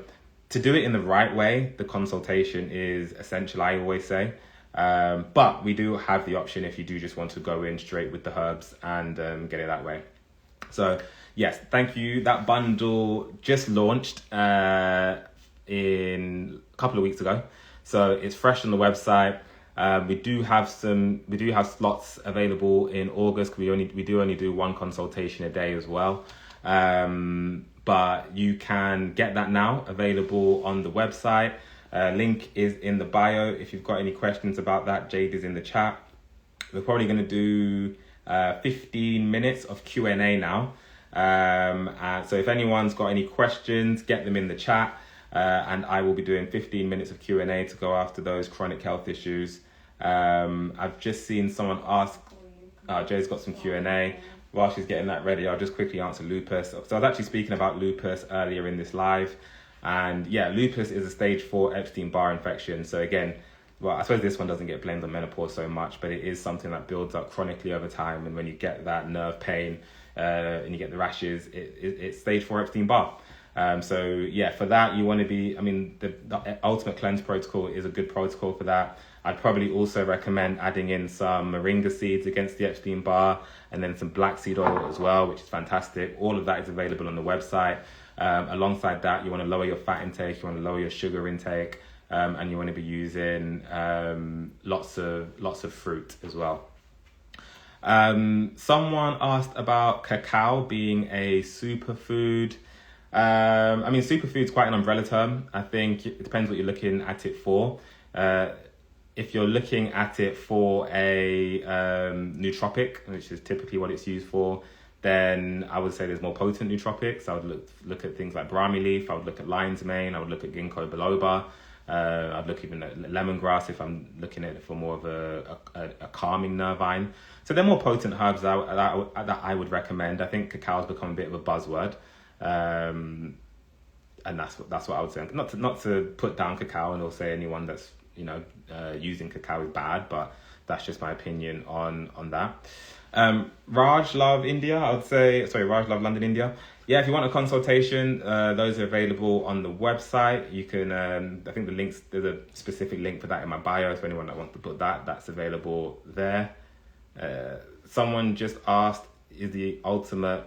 to do it in the right way, the consultation is essential, I always say. But we do have the option if you do just want to go in straight with the herbs and get it that way. So yes, thank you. That bundle just launched in a couple of weeks ago. So it's fresh on the website. We do have slots available in August. We do only do one consultation a day as well. But you can get that now, available on the website. Link is in the bio. If you've got any questions about that, Jade is in the chat. We're probably going to do 15 minutes of Q&A now. So if anyone's got any questions, get them in the chat. And I will be doing 15 minutes of Q&A to go after those chronic health issues. I've just seen someone ask, Jay's got some Q&A. While she's getting that ready, I'll just quickly answer lupus. So I was actually speaking about lupus earlier in this live. And yeah, lupus is a stage 4 Epstein-Barr infection. So again, well, I suppose this one doesn't get blamed on menopause so much, but it is something that builds up chronically over time. And when you get that nerve pain and you get the rashes, it's stage 4 Epstein-Barr. So yeah, for that, you want to be, the Ultimate Cleanse protocol is a good protocol for that. I'd probably also recommend adding in some moringa seeds against the Epstein-Barr, and then some black seed oil as well, which is fantastic. All of that is available on the website. Alongside that, you want to lower your fat intake, you want to lower your sugar intake, and you want to be using lots of fruit as well. Someone asked about cacao being a superfood. Superfood is quite an umbrella term. I think it depends what you're looking at it for. If you're looking at it for a nootropic, which is typically what it's used for, then I would say there's more potent nootropics. I would look at things like brahmi leaf. I would look at lion's mane. I would look at ginkgo biloba. I'd look even at lemongrass if I'm looking at it for more of a calming nervine. So they're more potent herbs that I would recommend. I think cacao's become a bit of a buzzword. And that's what I would say. Not to put down cacao and or say anyone that's using cacao is bad, but that's just my opinion on that. Raj Love India, Raj Love London, India. Yeah, if you want a consultation, those are available on the website. You can, I think there's a specific link for that in my bio. So anyone that wants to put that's available there. Someone just asked, is the Ultimate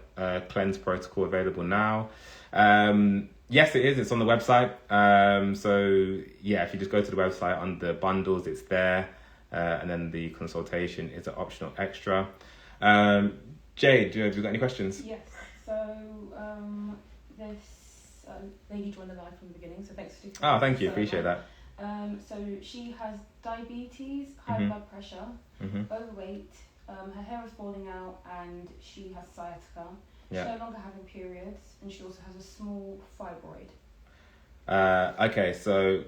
Cleanse protocol available now? Yes, it is. It's on the website. So yeah, if you just go to the website under bundles, it's there. And then the consultation is an optional extra. Jade, have you got any questions? Yes. So this lady joined the live from the beginning, so thanks for doing Oh, thank you. Appreciate that. So she has diabetes, high Mhm. blood pressure, Mhm. overweight, her hair is falling out, and she has sciatica. She's Yeah. no longer having periods, and she also has a small fibroid. Okay, so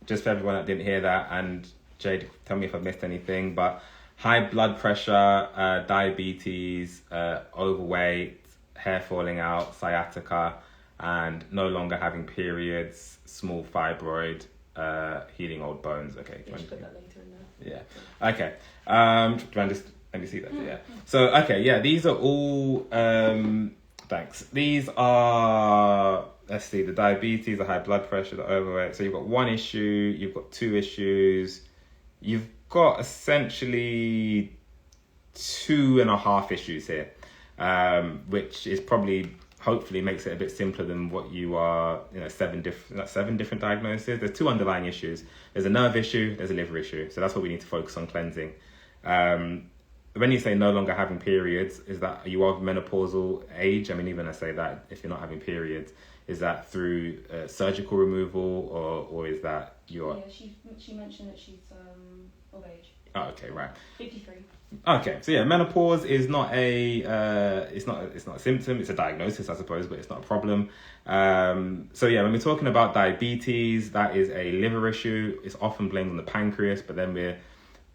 just for everyone that didn't hear that, and Jade, tell me if I've missed anything, but high blood pressure, diabetes, overweight, hair falling out, sciatica, and no longer having periods, small fibroid, healing old bones. Okay. Yeah, she put that later in there. Yeah. Okay. Do you want to just let me see that? Yeah. So okay, yeah, these are all thanks. These are, let's see, the diabetes, the high blood pressure, the overweight. So you've got one issue, you've got two issues, you've got essentially 2.5 issues here, which is probably, hopefully makes it a bit simpler than what you are, seven different diagnoses. There's 2 underlying issues. There's a nerve issue, there's a liver issue. So that's what we need to focus on cleansing. When you say no longer having periods, is that, are you of menopausal age? I mean, even I say that, if you're not having periods, is that through surgical removal, or is that your... Yeah, she mentioned that she's of age. Oh, okay, right. 53. Okay, so yeah, menopause is not a it's not a symptom, it's a diagnosis, I suppose, but it's not a problem. So yeah, when we're talking about diabetes, that is a liver issue. It's often blamed on the pancreas, but then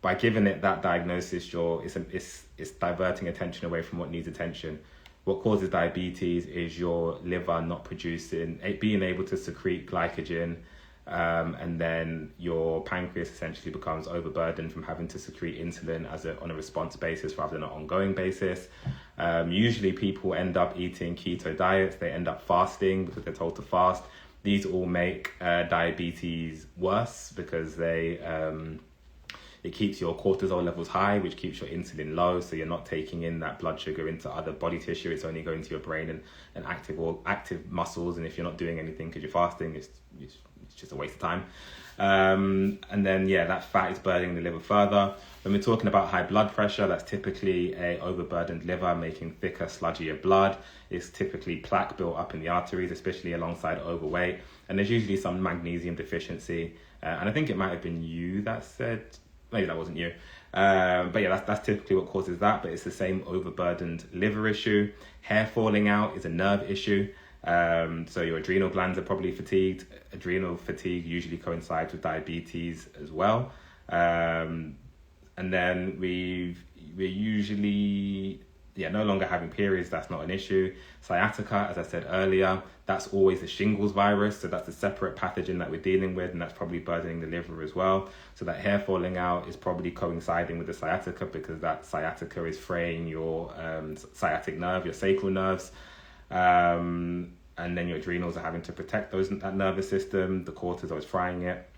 by giving it that diagnosis, it's diverting attention away from what needs attention. What causes diabetes is your liver not being able to secrete glycogen, and then your pancreas essentially becomes overburdened from having to secrete insulin on a response basis rather than an ongoing basis. Usually people end up eating keto diets, they end up fasting because they're told to fast. These all make diabetes worse because it keeps your cortisol levels high, which keeps your insulin low, so you're not taking in that blood sugar into other body tissue. It's only going to your brain and active muscles, and if you're not doing anything because you're fasting, it's just a waste of time. And then, yeah, that fat is burdening the liver further. When we're talking about high blood pressure, that's typically a overburdened liver making thicker, sludgier blood. It's typically plaque built up in the arteries, especially alongside overweight. And there's usually some magnesium deficiency. And I think it might have been you that said, maybe that wasn't you. But yeah, that's typically what causes that. But it's the same overburdened liver issue. Hair falling out is a nerve issue. So your adrenal glands are probably fatigued. Adrenal fatigue usually coincides with diabetes as well. And then we're usually no longer having periods. That's not an issue. Sciatica, as I said earlier, that's always the shingles virus. So that's a separate pathogen that we're dealing with, and that's probably burdening the liver as well. So that hair falling out is probably coinciding with the sciatica, because that sciatica is fraying your sciatic nerve, your sacral nerves. And then your adrenals are having to protect that nervous system. The cortisol is frying it.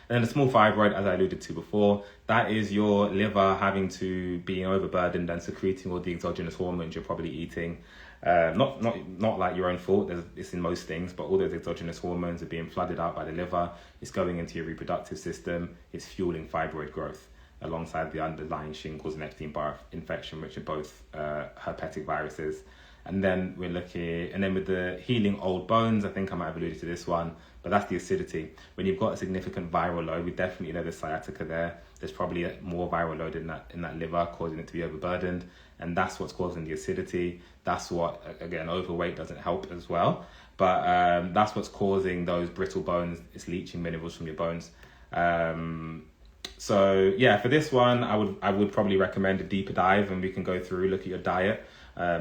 And then the small fibroid, as I alluded to before, that is your liver having to be overburdened and secreting all the exogenous hormones you're probably eating. Not like your own fault. It's in most things, but all those exogenous hormones are being flooded out by the liver. It's going into your reproductive system. It's fueling fibroid growth alongside the underlying shingles and Epstein-Barr infection, which are both herpetic viruses. And then with the healing old bones, I think I might have alluded to this one, but that's the acidity. When you've got a significant viral load, we definitely know there's sciatica there. There's probably more viral load in that liver, causing it to be overburdened, and that's what's causing the acidity. That's what, again, overweight doesn't help as well, but that's what's causing those brittle bones. It's leaching minerals from your bones. So yeah, for this one, I would probably recommend a deeper dive, and we can go through, look at your diet.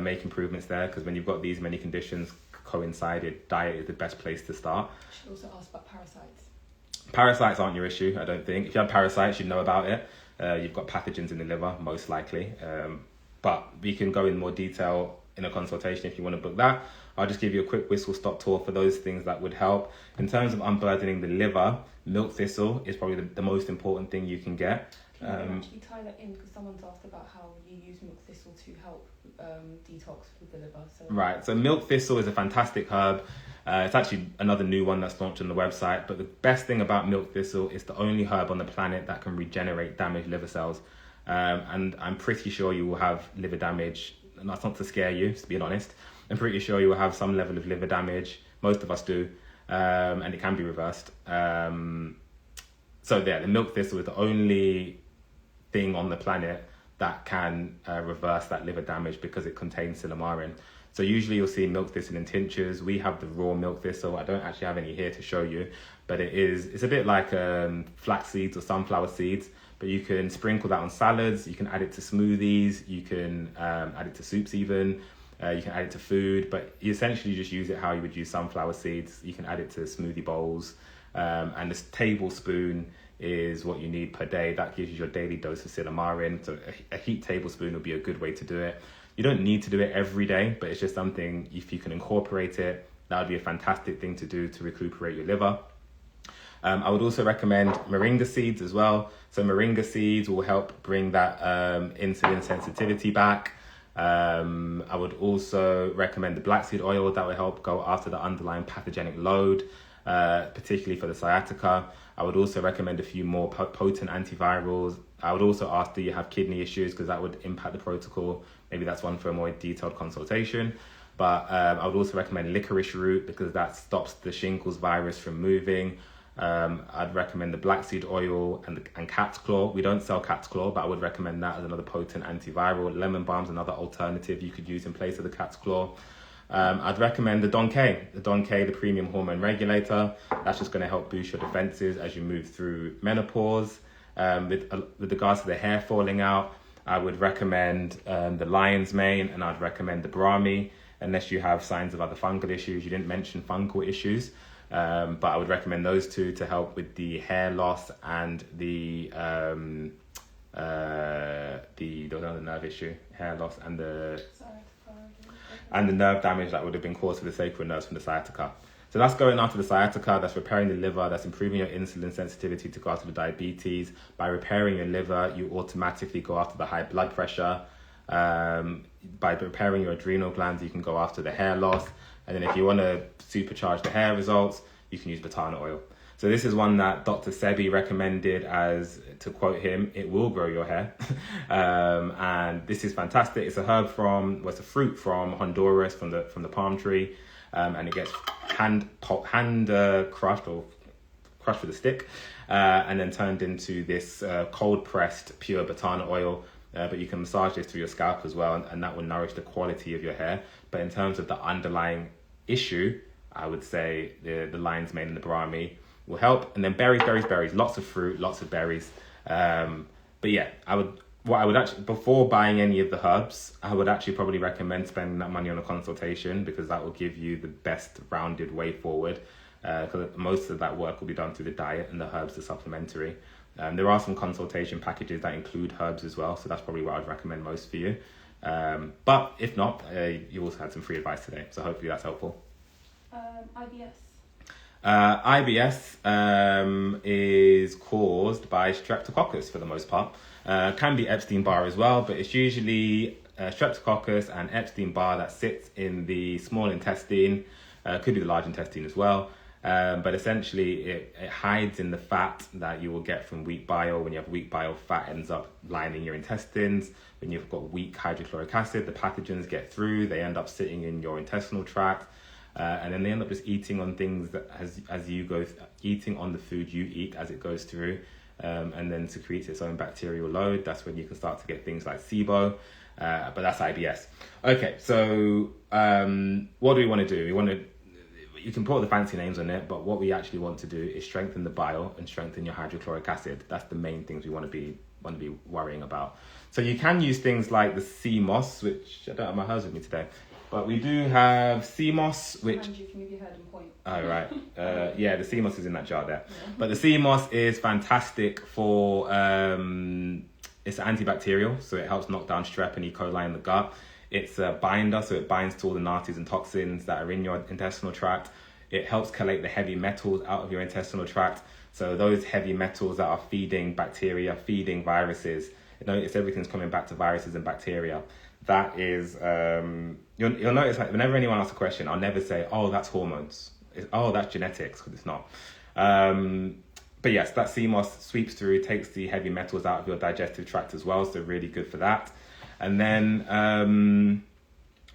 Make improvements there, because when you've got these many conditions coincided, diet is the best place to start. Should also ask about parasites. Parasites aren't your issue, I don't think. If you have parasites, you know about it. You've got pathogens in the liver, most likely. But we can go in more detail in a consultation if you want to book that. I'll just give you a quick whistle-stop tour for those things that would help. In terms of unburdening the liver, milk thistle is probably the most important thing you can get. Can you actually tie that in, because someone's asked about how you use milk thistle to help detox with the liver. Right, so milk thistle is a fantastic herb. It's actually another new one that's launched on the website, but the best thing about milk thistle is the only herb on the planet that can regenerate damaged liver cells. And I'm pretty sure you will have liver damage, and that's not to scare you, to be honest. I'm pretty sure you will have some level of liver damage Most of us do, and it can be reversed. So the milk thistle is the only thing on the planet that can reverse that liver damage because it contains silymarin. So usually you'll see milk thistle in tinctures. We have the raw milk thistle. I don't actually have any here to show you, but it's a bit like flax seeds or sunflower seeds, but you can sprinkle that on salads. You can add it to smoothies. You can add it to soups even. You can add it to food, but you essentially just use it how you would use sunflower seeds. You can add it to smoothie bowls, and this tablespoon is what you need per day. That gives you your daily dose of silymarin. So a heaped tablespoon would be a good way to do it. You don't need to do it every day, but it's just something, if you can incorporate it, that would be a fantastic thing to do to recuperate your liver. I would also recommend moringa seeds as well. So moringa seeds will help bring that insulin sensitivity back. I would also recommend the black seed oil. That will help go after the underlying pathogenic load, particularly for the sciatica. I would also recommend a few more potent antivirals. I would also ask, do you have kidney issues? Because that would impact the protocol. Maybe that's one for a more detailed consultation. But I would also recommend licorice root because that stops the shingles virus from moving. I'd recommend the black seed oil and cat's claw. We don't sell cat's claw, but I would recommend that as another potent antiviral. Lemon balm's another alternative you could use in place of the cat's claw. I'd recommend the Donkey, the premium hormone regulator. That's just going to help boost your defenses as you move through menopause. With regards to the hair falling out, I would recommend the lion's mane, and I'd recommend the Brahmi, unless you have signs of other fungal issues. You didn't mention fungal issues, but I would recommend those two to help with the hair loss and the nerve issue, hair loss and the nerve damage that would have been caused to the sacral nerves from the sciatica. So that's going after the sciatica, that's repairing the liver, that's improving your insulin sensitivity to go after the diabetes. By repairing your liver, you automatically go after the high blood pressure. By repairing your adrenal glands, you can go after the hair loss. And then if you want to supercharge the hair results, you can use batana oil. So this is one that Dr. Sebi recommended as, to quote him, it will grow your hair. And this is fantastic. It's a fruit from Honduras, from the palm tree. And it gets hand crushed or crushed with a stick, and then turned into this cold pressed pure batana oil. But you can massage this through your scalp as well, and that will nourish the quality of your hair. But in terms of the underlying issue, I would say the lion's mane and the Brahmi will help. And then berries, lots of fruit, lots of berries. But yeah, I would actually, before buying any of the herbs, I would actually probably recommend spending that money on a consultation, because that will give you the best rounded way forward. Because most of that work will be done through the diet, and the herbs are supplementary. There are some consultation packages that include herbs as well, so that's probably what I'd recommend most for you. But if not, you also had some free advice today, so hopefully that's helpful. IBS. IBS is caused by streptococcus for the most part. Can be Epstein-Barr as well, but it's usually streptococcus and Epstein-Barr that sits in the small intestine. Could be the large intestine as well. But essentially it hides in the fat that you will get from weak bile. When you have weak bile, fat ends up lining your intestines. When you've got weak hydrochloric acid, the pathogens get through, they end up sitting in your intestinal tract. And then they end up just eating on things that as you go, eating on the food you eat as it goes through, and then secretes its own bacterial load. That's when you can start to get things like SIBO, but that's IBS. Okay, so what do we want to do? You can put all the fancy names on it, but what we actually want to do is strengthen the bile and strengthen your hydrochloric acid. That's the main things we want to be worrying about. So you can use things like the sea moss, which I don't have my herbs with me today. But we do have sea moss, which... And you can move your head and point. Oh, right. Yeah, the sea moss is in that jar there. Yeah. But the sea moss is fantastic for... it's antibacterial, so it helps knock down strep and E. coli in the gut. It's a binder, so it binds to all the nasties and toxins that are in your intestinal tract. It helps collate the heavy metals out of your intestinal tract. So those heavy metals that are feeding bacteria, feeding viruses, notice everything's coming back to viruses and bacteria. That is, you'll notice like whenever anyone asks a question, I'll never say, oh, that's hormones. That's genetics, because it's not. But yes, that sea moss sweeps through, takes the heavy metals out of your digestive tract as well, so really good for that. And then,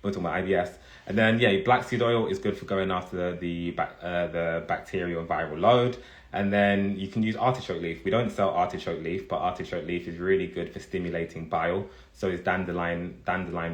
we're talking about IBS. And then, yeah, black seed oil is good for going after the bacterial and viral load. And then you can use artichoke leaf. We don't sell artichoke leaf, but artichoke leaf is really good for stimulating bile. So is dandelion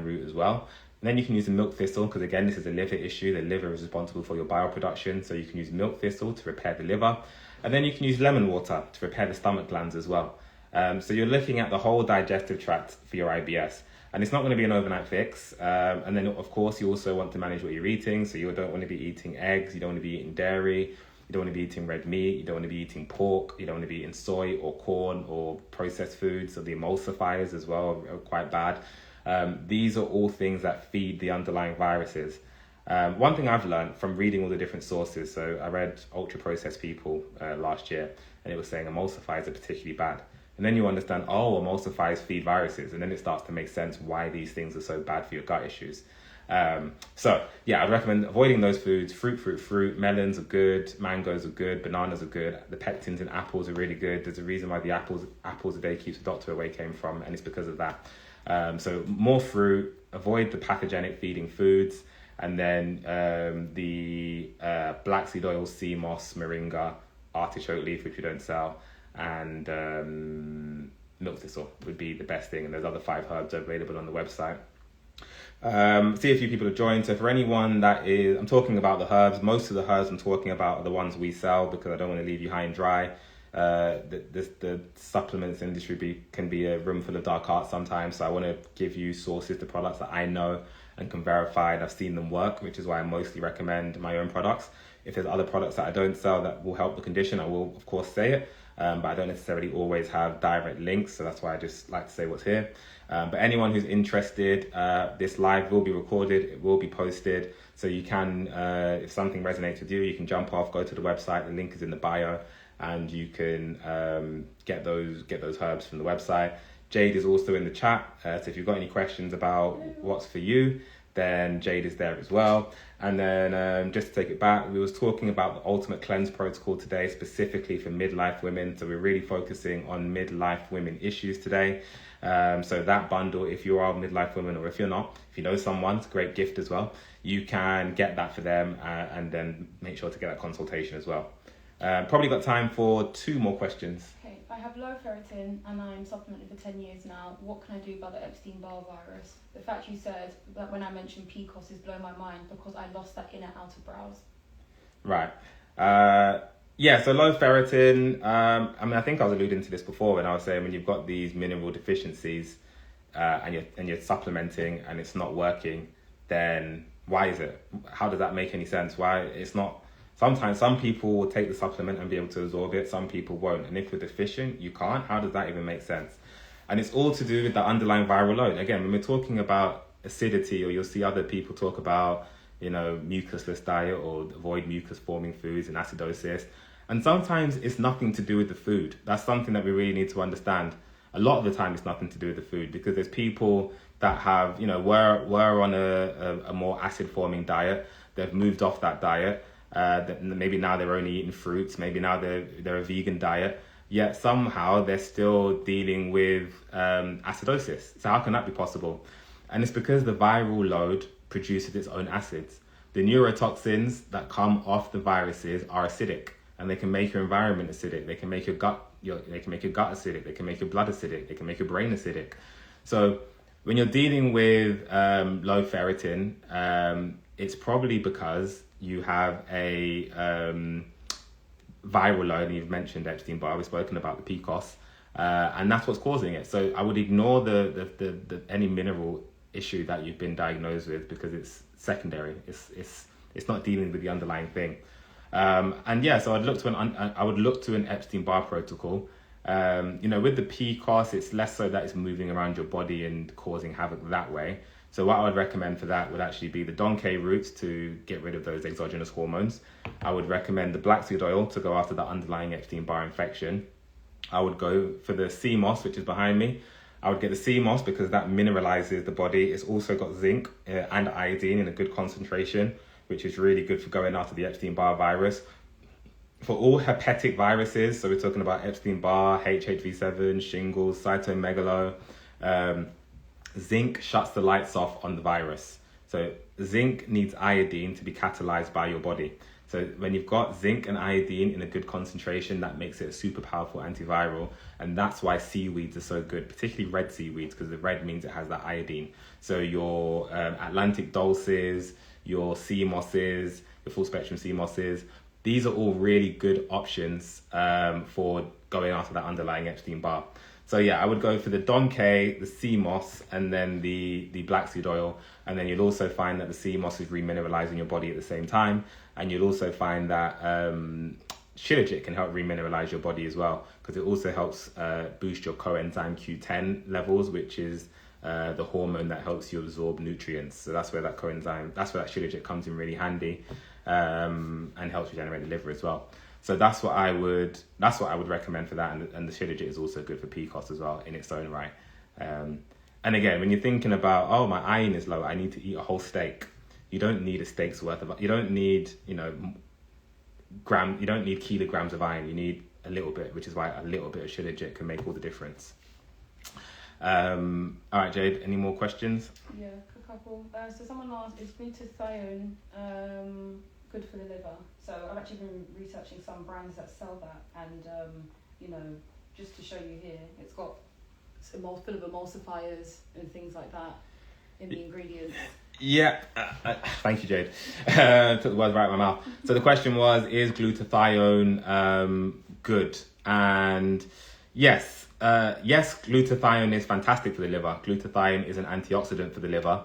root as well. And then you can use the milk thistle, because again, this is a liver issue. The liver is responsible for your bile production. So you can use milk thistle to repair the liver. And then you can use lemon water to repair the stomach glands as well. So you're looking at the whole digestive tract for your IBS. And it's not going to be an overnight fix. And then, of course, you also want to manage what you're eating. So you don't want to be eating eggs. You don't want to be eating dairy. You don't want to be eating red meat. You don't want to be eating pork. You don't want to be eating soy or corn or processed foods. So the emulsifiers as well are quite bad. These are all things that feed the underlying viruses. One thing I've learned from reading all the different sources, so I read Ultra Processed People last year, and it was saying emulsifiers are particularly bad. And then you understand, emulsifiers feed viruses, and then it starts to make sense why these things are so bad for your gut issues. So yeah, I'd recommend avoiding those foods. Fruit. Melons are good, mangoes are good, bananas are good. The pectins in apples are really good. There's a reason why the apples a day keeps the doctor away came from, and it's because of that. So more fruit, avoid the pathogenic feeding foods, and then the black seed oil, sea moss, moringa, artichoke leaf, which we don't sell, and milk thistle would be the best thing. And there's other 5 herbs available on the website. See a few people have joined. So for anyone that is, I'm talking about the herbs. Most of the herbs I'm talking about are the ones we sell, because I don't want to leave you high and dry. The supplements industry can be a room full of dark arts sometimes. So I want to give you sources to products that I know and can verify, and I've seen them work, which is why I mostly recommend my own products. If there's other products that I don't sell that will help the condition, I will of course say it. But I don't necessarily always have direct links, so that's why I just like to say what's here. But anyone who's interested, this live will be recorded, it will be posted, so you can, if something resonates with you, you can jump off, go to the website, the link is in the bio, and you can get those herbs from the website. Jade is also in the chat, so if you've got any questions about what's for you, then Jade is there as well. And then just to take it back, we was talking about the Ultimate Cleanse Protocol today, specifically for midlife women. So we're really focusing on midlife women issues today. So that bundle, if you are a midlife woman, or if you're not, if you know someone, it's a great gift as well. You can get that for them and then make sure to get that consultation as well. Probably got time for 2 more questions. Okay, I have low ferritin and I'm supplemented for 10 years now. What can I do about the Epstein-Barr virus? The fact you said that when I mentioned PCOS is blown my mind, because I lost that inner outer brows. Right. So low ferritin, I think I was alluding to this before when I was saying when you've got these mineral deficiencies and you're supplementing and it's not working, then why is it? How does that make any sense? Why it's not? Sometimes some people will take the supplement and be able to absorb it, some people won't. And if you're deficient, you can't. How does that even make sense? And it's all to do with the underlying viral load. Again, when we're talking about acidity, or you'll see other people talk about, mucusless diet or avoid mucus forming foods and acidosis. And sometimes it's nothing to do with the food. That's something that we really need to understand. A lot of the time it's nothing to do with the food, because there's people that have, were on a more acid forming diet. They've moved off that diet. That maybe now they're only eating fruits, maybe now they're a vegan diet, yet somehow they're still dealing with acidosis. So how can that be possible? And it's because the viral load produces its own acids. The neurotoxins that come off the viruses are acidic, and they can make your environment acidic. They can make your gut acidic. They can make your blood acidic. They can make your brain acidic. So when you're dealing with low ferritin, it's probably because you have a viral load, and you've mentioned Epstein-Barr, we've spoken about the PCOS, and that's what's causing it. So I would ignore the any mineral issue that you've been diagnosed with, because it's secondary. It's not dealing with the underlying thing. So I would look to an Epstein-Barr protocol. With the PCOS, it's less so that it's moving around your body and causing havoc that way. So what I would recommend for that would actually be the donkey roots to get rid of those exogenous hormones. I would recommend the black seed oil to go after the underlying Epstein-Barr infection. I would go for the sea moss, which is behind me. I would get the sea moss because that mineralizes the body. It's also got zinc and iodine in a good concentration, which is really good for going after the Epstein-Barr virus. For all herpetic viruses, so we're talking about Epstein-Barr, HHV7, shingles, cytomegalo, zinc shuts the lights off on the virus. So zinc needs iodine to be catalyzed by your body. So when you've got zinc and iodine in a good concentration, that makes it a super powerful antiviral. And that's why seaweeds are so good, particularly red seaweeds, because the red means it has that iodine. So your Atlantic dulces, your sea mosses, your full spectrum sea mosses, these are all really good options for going after that underlying Epstein-Barr. So yeah, I would go for the Don K, the sea moss, and then the black seed oil. And then you'll also find that the sea moss is remineralizing your body at the same time. And you'll also find that Shilajit can help remineralize your body as well, because it also helps boost your coenzyme Q10 levels, which is the hormone that helps you absorb nutrients. So that's where that Shilajit comes in really handy, and helps regenerate the liver as well. So that's what I would recommend for that, and the Shilajit is also good for PCOS as well in its own right. And again, when you're thinking about, oh, my iron is low, I need to eat a whole steak. You don't need a steak's worth of. You don't need you don't need kilograms of iron. You need a little bit, which is why a little bit of Shilajit can make all the difference. All right, Jade. Any more questions? Yeah, a couple. So someone asked, is glutathione good for the liver? So I've actually been researching some brands that sell that, and just to show you here, it's got full of emulsifiers and things like that in the ingredients. Yeah, thank you, Jade. Took the words right out of my mouth. So the question was, is glutathione good? And yes, glutathione is fantastic for the liver. Glutathione is an antioxidant for the liver.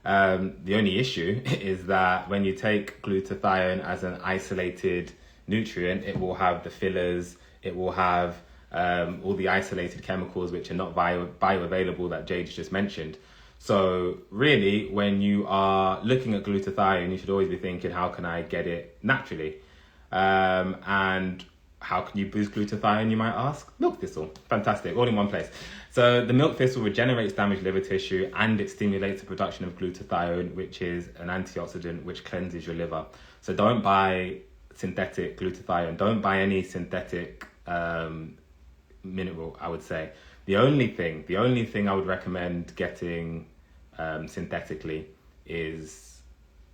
The only issue is that when you take glutathione as an isolated nutrient, it will have the fillers, it will have all the isolated chemicals which are not bioavailable that Jade just mentioned. So really, when you are looking at glutathione, you should always be thinking, how can I get it naturally? And how can you boost glutathione, you might ask? Milk thistle. Fantastic. All in one place. So the milk thistle regenerates damaged liver tissue, and it stimulates the production of glutathione, which is an antioxidant which cleanses your liver. So don't buy synthetic glutathione. Don't buy any synthetic mineral, I would say. The only thing I would recommend getting synthetically is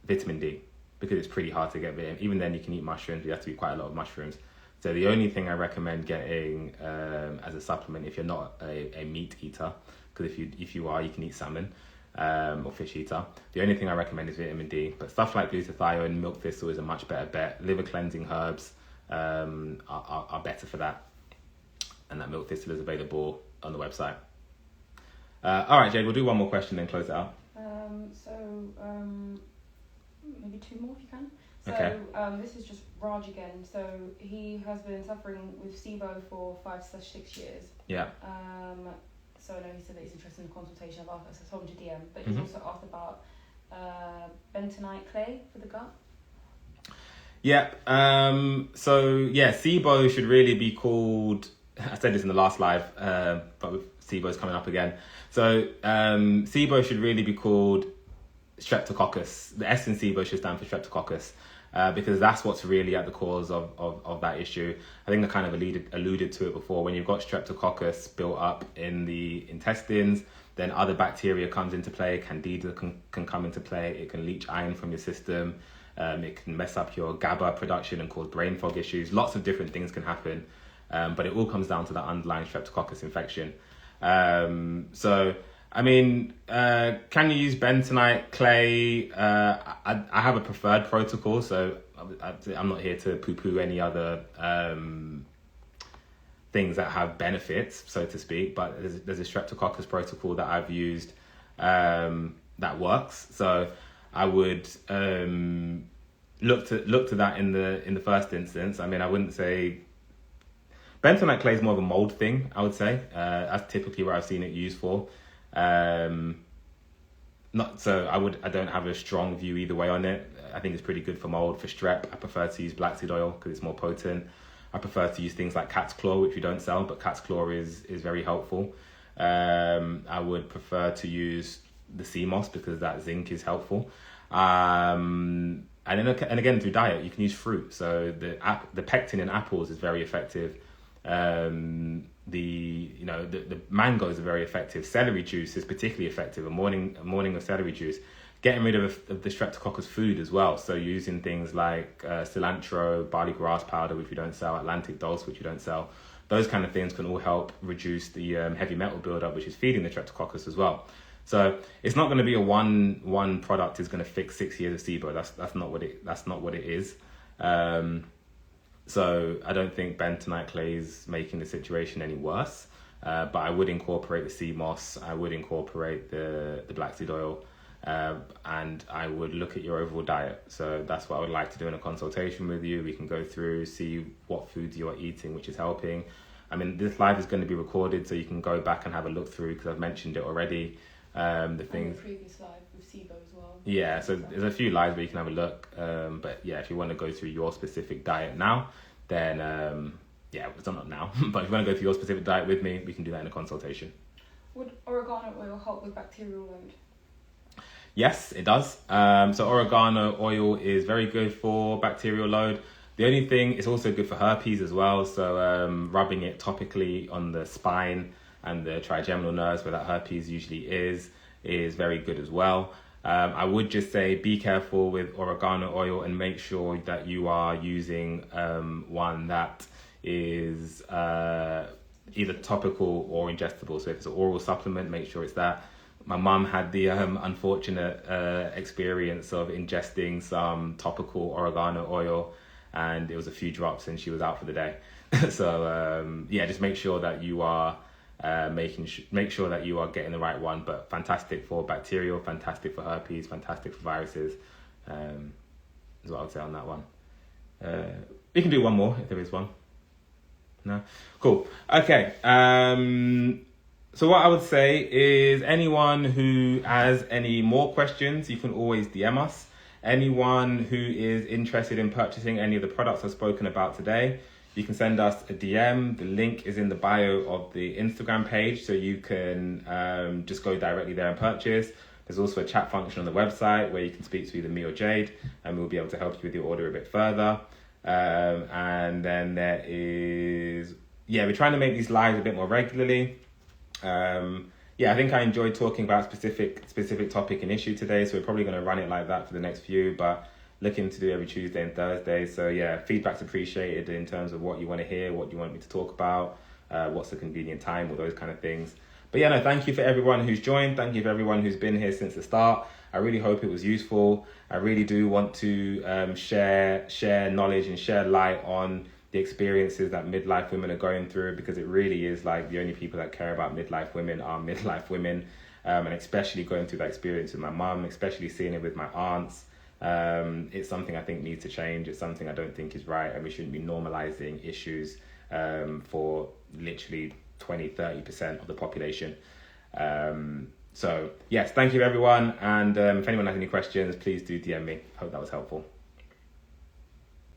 vitamin D, because it's pretty hard to get vitamin. Even then, you can eat mushrooms. You have to eat quite a lot of mushrooms. So the only thing I recommend getting as a supplement, if you're not a meat eater, because if you are, you can eat salmon or fish eater. The only thing I recommend is vitamin D. But stuff like glutathione, milk thistle is a much better bet. Liver cleansing herbs are better for that. And that milk thistle is available on the website. All right, Jade, we'll do one more question then close it out. Maybe two more if you can. So Okay. This is just Raj again. So he has been suffering with SIBO for 5-6 years. Yeah. So I know he said that he's interested in the consultation. I've asked, I told him to DM, but he's also asked about bentonite clay for the gut. Yeah. SIBO should really be called, I said this in the last live, but with SIBO's coming up again. So SIBO should really be called Streptococcus. The S in SIBO should stand for Streptococcus, because that's what's really at the cause of that issue. I think I kind of alluded to it before. When you've got Streptococcus built up in the intestines, then other bacteria comes into play. Candida can come into play. It can leach iron from your system. It can mess up your GABA production and cause brain fog issues. Lots of different things can happen, but it all comes down to that underlying Streptococcus infection. Can you use bentonite clay? I have a preferred protocol, so I'm not here to poo-poo any other things that have benefits, so to speak, but there's a Streptococcus protocol that I've used that works. So I would look to that in the first instance. I mean, I wouldn't say bentonite clay is more of a mold thing, I would say. That's typically where I've seen it used for. I don't have a strong view either way on it. I think it's pretty good for mold. For strep, I prefer to use black seed oil because it's more potent. I prefer to use things like cat's claw, which we don't sell, but cat's claw is very helpful. I would prefer to use the sea moss because that zinc is helpful. And again, through diet, you can use fruit. So the pectin in apples is very effective. The mangoes are very effective. Celery juice is particularly effective. A morning of celery juice getting rid of the Streptococcus food as well. So using things like cilantro, barley grass powder, which we don't sell, Atlantic dulse, which we don't sell. Those kind of things can all help reduce the heavy metal buildup, which is feeding the Streptococcus as well. So it's not going to be a one product is going to fix 6 years of SIBO. That's not what it is. So I don't think bentonite clay is making the situation any worse. But I would incorporate the sea moss. I would incorporate the black seed oil. And I would look at your overall diet. So that's what I would like to do in a consultation with you. We can go through, see what foods you are eating, which is helping. I mean, this live is going to be recorded, so you can go back and have a look through, because I've mentioned it already. The things. The previous live with SIBO as well. Yeah, so there's a few lives where you can have a look. But yeah, if you want to go through your specific diet now, then yeah, it's not now. But if you want to go through your specific diet with me, we can do that in a consultation. Would oregano oil help with bacterial load? Yes, it does. So oregano oil is very good for bacterial load. The only thing, it's also good for herpes as well. So rubbing it topically on the spine and the trigeminal nerves where that herpes usually is very good as well. I would just say be careful with oregano oil and make sure that you are using one that is either topical or ingestible. So if it's an oral supplement, make sure it's that. My mum had the unfortunate experience of ingesting some topical oregano oil, and it was a few drops and she was out for the day. So yeah, just make sure that you are make sure that you are getting the right one. But fantastic for bacterial, fantastic for herpes, fantastic for viruses, is what I would say on that one. We can do one more if there is one. No? Cool. Okay. So what I would say is anyone who has any more questions, you can always DM us. Anyone who is interested in purchasing any of the products I've spoken about today, you can send us a DM. The link is in the bio of the Instagram page, so you can just go directly there and purchase. There's also a chat function on the website where you can speak to either me or Jade, and we'll be able to help you with your order a bit further. And then there is, we're trying to make these lives a bit more regularly. I think I enjoyed talking about specific topic and issue today, so we're probably going to run it like that for the next few, but looking to do every Tuesday and Thursday. So yeah, feedback's appreciated in terms of what you want to hear, what you want me to talk about, what's a convenient time, all those kind of things. But yeah, no, thank you for everyone who's joined. Thank you for everyone who's been here since the start. I really hope it was useful. I really do want to share knowledge and share light on the experiences that midlife women are going through, because it really is like the only people that care about midlife women are midlife women, and especially going through that experience with my mum, especially seeing it with my aunts. It's something I think needs to change. It's something I don't think is right, and we shouldn't be normalizing issues for literally 20-30% of the population. So yes, thank you everyone, and if anyone has any questions, please do DM me. Hope that was helpful.